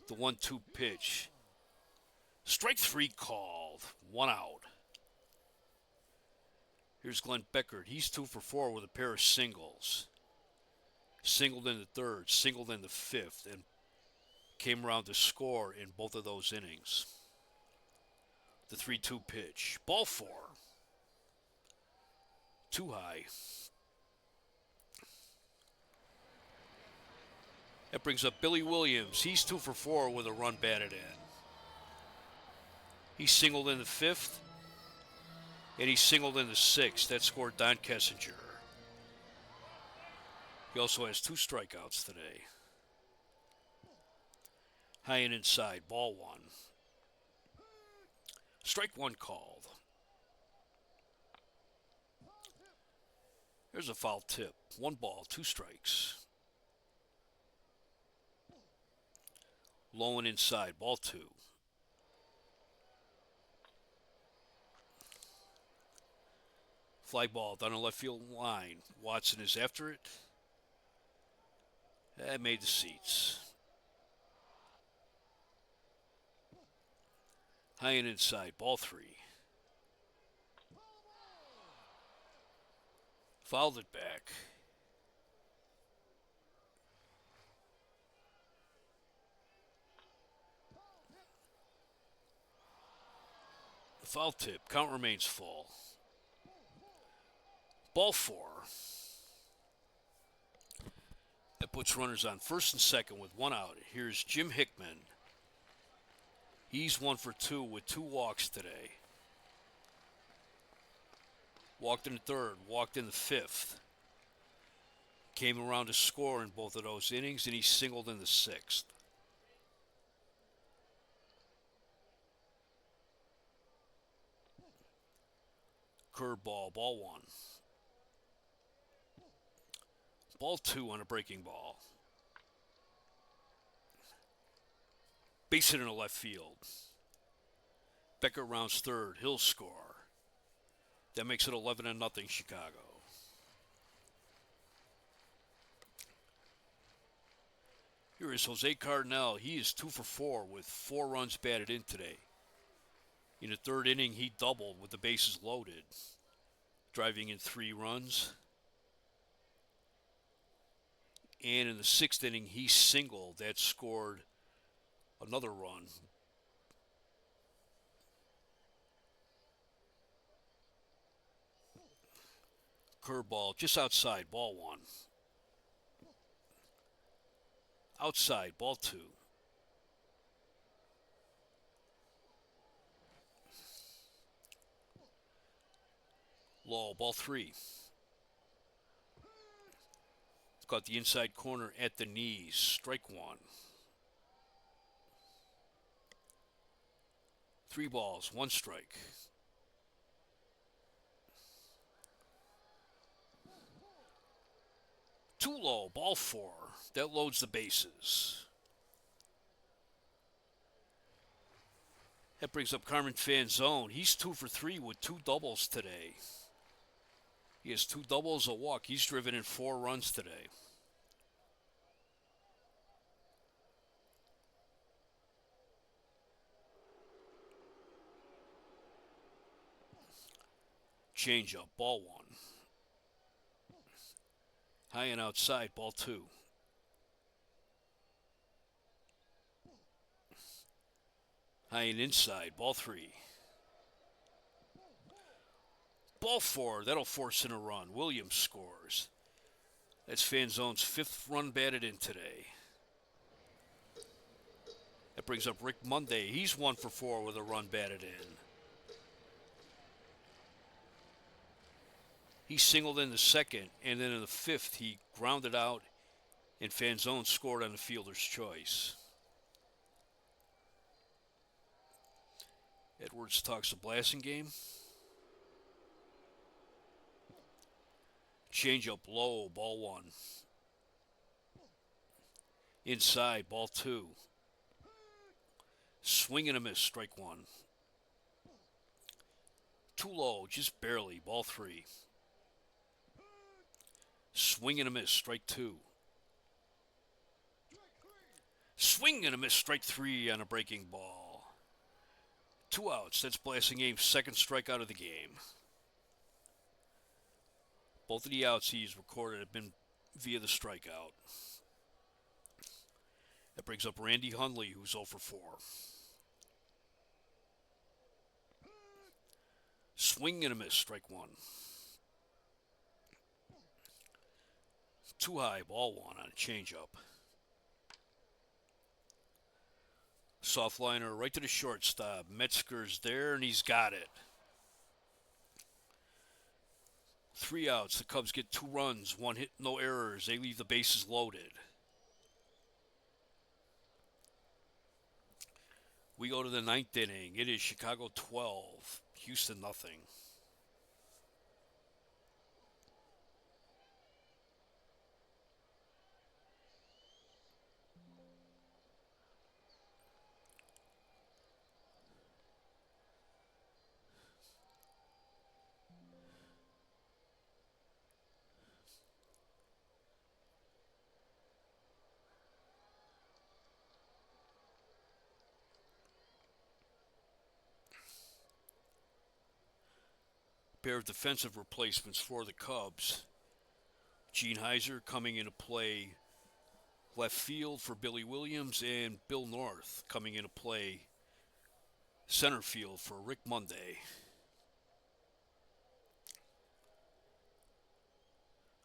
The 1-2 pitch. Strike 3 called. 1 out. Here's Glenn Beckert. He's 2 for 4 with a pair of singles. Singled in the 3rd, singled in the 5th, and came around to score in both of those innings. The 3-2 pitch. Ball 4. Too high. That brings up Billy Williams. He's 2 for 4 with a run batted in. He singled in the 5th, and he singled in the 6th. That scored Don Kessinger. He also has 2 strikeouts today. High and inside, ball 1. Strike 1 called. There's a foul tip. 1 ball, 2 strikes. Low and inside, ball 2. Fly ball down the left field line. Watson is after it. That made the seats. High and inside, ball 3. Fouled it back. Foul tip. Count remains full. Ball 4. That puts runners on first and second with 1 out. Here's Jim Hickman. He's 1 for 2 with 2 walks today. Walked in the 3rd, walked in the 5th. Came around to score in both of those innings, and he singled in the 6th. Curveball, ball 1. Ball 2 on a breaking ball. Base hit in the left field. Beckert rounds 3rd. He'll score. That makes it 11-0 Chicago. Here is Jose Cardinal. He is 2 for 4 with 4 runs batted in today. In the third inning, he doubled with the bases loaded, driving in 3 runs. And in the sixth inning, he singled that scored another run. Curveball just outside, ball 1. Outside, ball 2. Low, ball 3. Caught the inside corner at the knees, strike 1. 3 balls, 1 strike. Too low, ball 4. That loads the bases. That brings up Carmen Fanzone. He's 2 for 3 with 2 doubles today. He has 2 doubles, a walk. He's driven in 4 runs today. Changeup, ball 1. High and outside, ball 2. High and inside, ball 3. Ball 4, that'll force in a run. Williams scores. That's Fanzone's 5th run batted in today. That brings up Rick Monday. He's 1 for 4 with a run batted in. He singled in the second, and then in the 5th, he grounded out, and Fanzone scored on the fielder's choice. Edwards talks a blasting game. Changeup low, ball 1. Inside, ball 2. Swing and a miss, strike 1. Too low, just barely, ball 3. Swing and a miss, strike 2. Swing and a miss, strike 3 on a breaking ball. 2 outs, that's blasting game's 2nd strikeout of the game. Both of the outs he's recorded have been via the strikeout. That brings up Randy Hundley, who's 0 for 4. Swing and a miss, strike 1. Too high, ball 1 on a changeup. Soft liner right to the shortstop. Metzger's there, and he's got it. 3 outs. The Cubs get 2 runs, 1 hit, no errors. They leave the bases loaded. We go to the 9th inning. It is Chicago 12, Houston nothing. Pair of defensive replacements for the Cubs. Gene Heiser coming into play left field for Billy Williams, and Bill North coming into play center field for Rick Monday.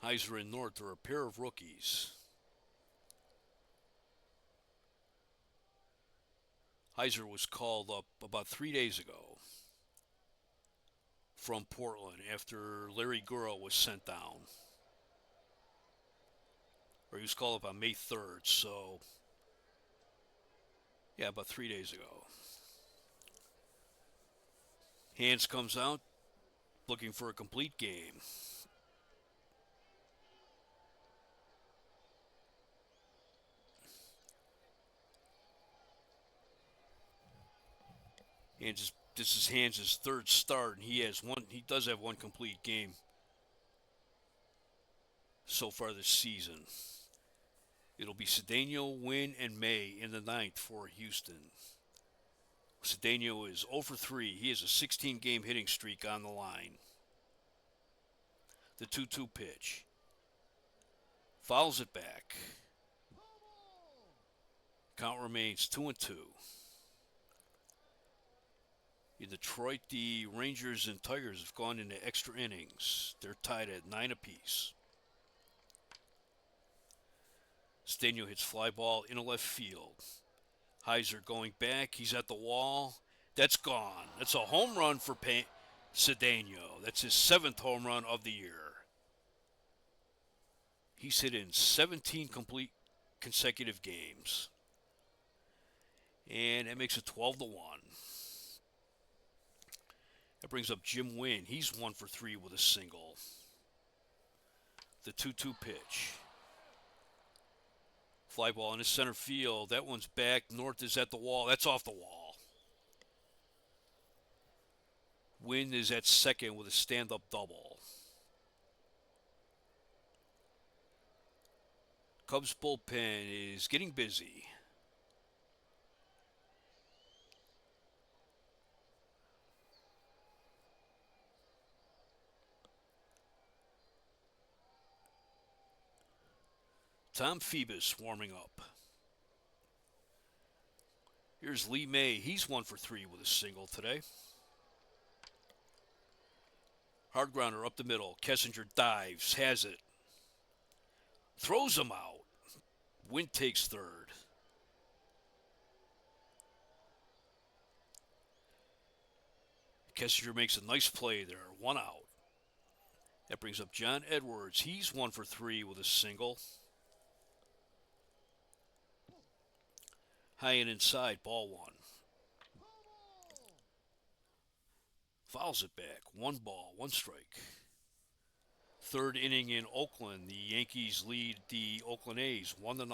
Heiser and North are a pair of rookies. Heiser was called up about 3 days ago from Portland after Larry Gurrow was sent down. Or he was called up on May 3rd, so yeah, about 3 days ago. Hands comes out, looking for a complete game. And this is Hans' 3rd start, and he does have 1 complete game so far this season. It'll be Cedeno, Wynn, and May in the ninth for Houston. Cedeno is 0 for 3. He has a 16-game hitting streak on the line. The 2-2 pitch. Fouls it back. Count remains 2-2. In Detroit, the Rangers and Tigers have gone into extra innings. They're tied at 9 apiece. Cedeno hits fly ball in a left field. Heiser going back. He's at the wall. That's gone. That's a home run for Cedeno. That's his 7th home run of the year. He's hit in 17 complete consecutive games. And that makes it 12-1. That brings up Jim Wynn. He's 1 for 3 with a single. The 2-2 pitch. Fly ball in his center field. That one's back. North is at the wall. That's off the wall. Wynn is at second with a stand-up double. Cubs bullpen is getting busy. Tom Phoebus warming up. Here's Lee May. He's 1 for 3 with a single today. Hard grounder up the middle. Kessinger dives, has it. Throws him out. Wynn takes third. Kessinger makes a nice play there. 1 out. That brings up John Edwards. He's 1 for 3 with a single. High and inside, ball 1. Fouls it back. 1 ball, 1 strike. Third inning in Oakland. The Yankees lead the Oakland A's 1-0.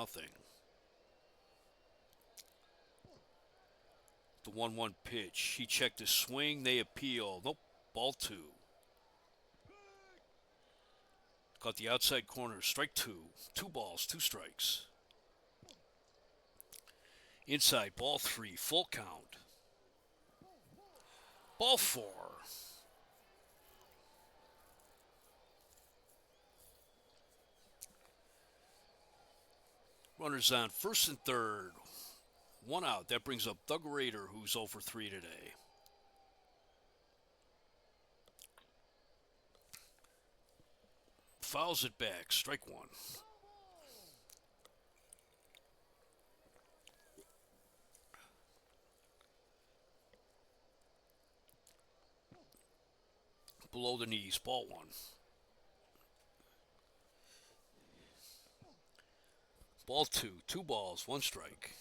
The 1-1 pitch. He checked his swing. They appeal. Nope. Ball 2. Caught the outside corner. Strike 2. 2 balls, 2 strikes. Inside, ball 3, full count. Ball 4. Runners on first and third. 1 out. That brings up Doug Rader, who's 0 for 3 today. Fouls it back. Strike 1. Below the knees, ball 1. Ball 2, 2 balls, 1 strike.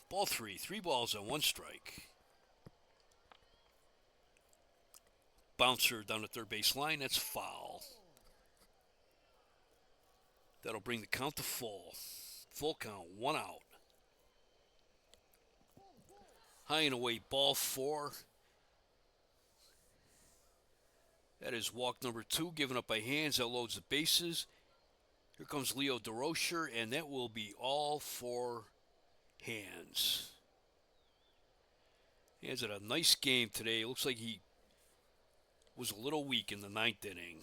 Ball 3, 3 balls and 1 strike. Bouncer down the third base line, that's foul. That'll bring the count to full. Full count, 1 out. High and away, ball 4. That is walk number 2, given up by Hands. That loads the bases. Here comes Leo DeRocher, and that will be all for Hands. Hands had a nice game today. It looks like he was a little weak in the 9th inning.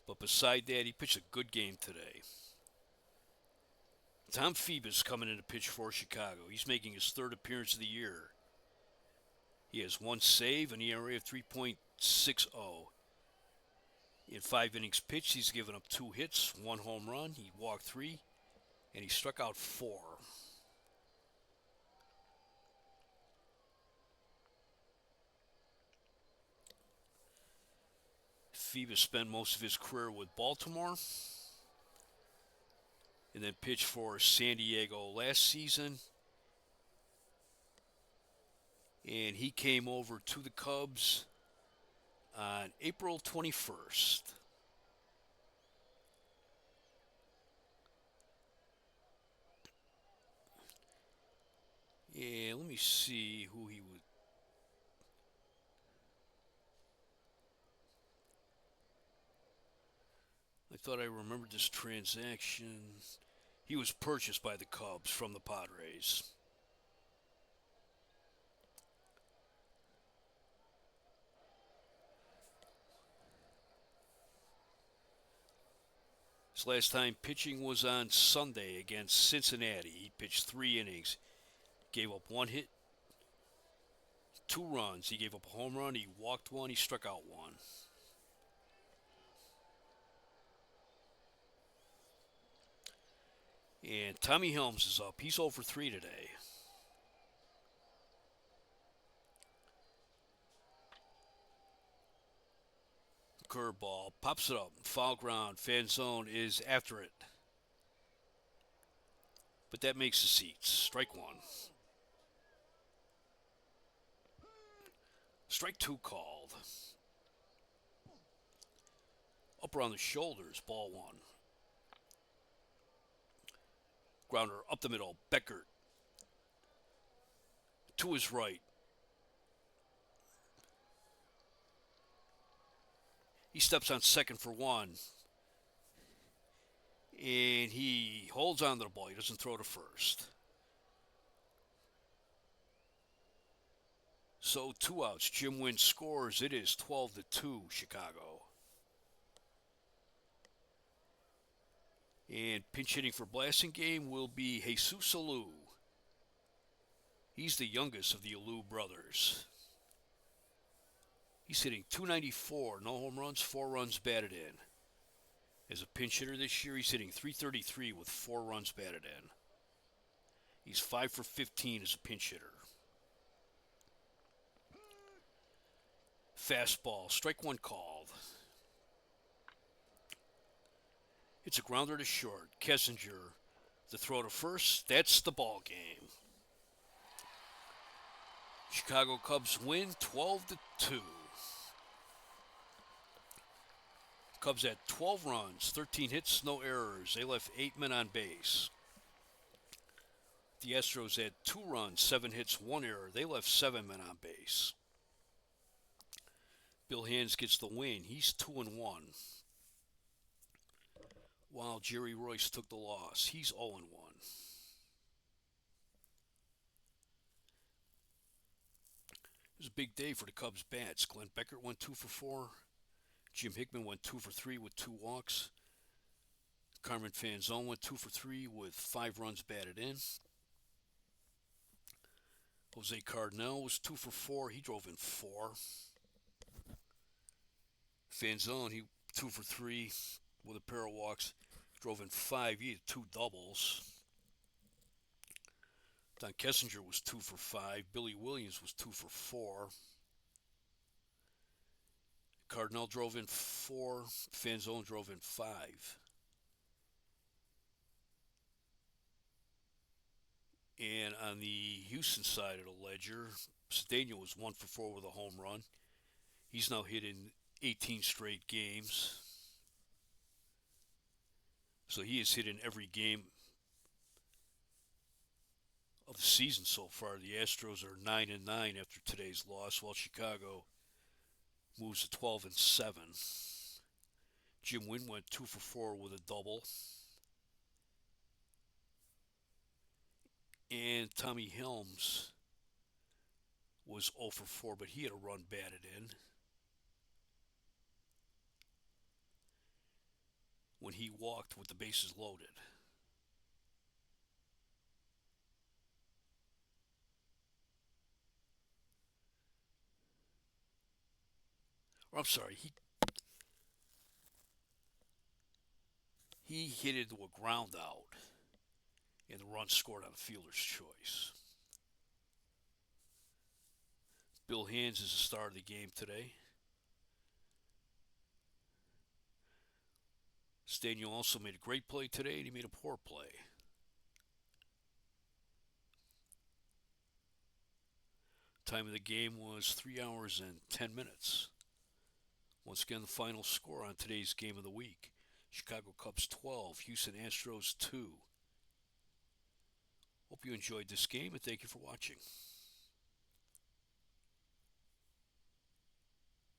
But beside that, he pitched a good game today. Tom Phoebus coming in to pitch for Chicago. He's making his 3rd appearance of the year. He has 1 save, an ERA of 3.60. In 5 innings pitched, he's given up 2 hits, 1 home run. He walked 3, and he struck out 4. Phoebus spent most of his career with Baltimore, and then pitched for San Diego last season. And he came over to the Cubs on April 21st. Yeah, let me see who he would. I thought I remembered this transaction. He was purchased by the Cubs from the Padres. His last time pitching was on Sunday against Cincinnati. He pitched 3 innings, gave up 1 hit, 2 runs. He gave up a home run, he walked one, he struck out one. And Tommy Helms is up. He's 0 for 3 today. Curveball, pops it up, foul ground. Fan zone is after it. But that makes the seats. Strike one. Strike two called. Up around the shoulders, ball one. Grounder up the middle, Beckert. To his right. He steps on second for one. And he holds on to the ball. He doesn't throw to first. So 2 outs. Jim Wynn scores. It is 12-2 Chicago. And pinch hitting for Blasingame will be Jesus Alou. He's the youngest of the Alou brothers. He's hitting .294, no home runs, 4 runs batted in. As a pinch hitter this year, he's hitting .333 with 4 runs batted in. He's 5 for 15 as a pinch hitter. Fastball, strike one called. It's a grounder to short. Kessinger, the throw to first. That's the ball game. Chicago Cubs win 12-2. Cubs had 12 runs, 13 hits, no errors. They left 8 men on base. The Astros had 2 runs, 7 hits, 1 error. They left 7 men on base. Bill Hands gets the win. He's 2-1. While Jerry Royce took the loss. He's 0-1. It was a big day for the Cubs bats. Glenn Beckert went 2 for 4. Jim Hickman went 2 for 3 with 2 walks. Carmen Fanzone went 2 for 3 with 5 runs batted in. Jose Cardinal was 2 for 4. He drove in 4. Fanzone, he 2 for 3 with a pair of walks. Drove in 5. He had 2 doubles. Don Kessinger was 2 for 5. Billy Williams was 2 for 4. Cardinal drove in 4. Fanzone drove in 5. And on the Houston side of the ledger, Cedeno was 1 for 4 with a home run. He's now hit in 18 straight games. So he has hit in every game of the season so far. The Astros are 9-9 after today's loss, while Chicago moves to 12-7. Jim Wynn went 2 for 4 with a double. And Tommy Helms was 0 for 4, but he had a run batted in when he walked with the bases loaded. Or I'm sorry, he hit it to a ground out, and the run scored on a fielder's choice. Bill Hands is the star of the game today. Stanio also made a great play today, and he made a poor play. Time of the game was 3 hours and 10 minutes. Once again, the final score on today's game of the week. Chicago Cubs 12, Houston Astros 2. Hope you enjoyed this game, and thank you for watching.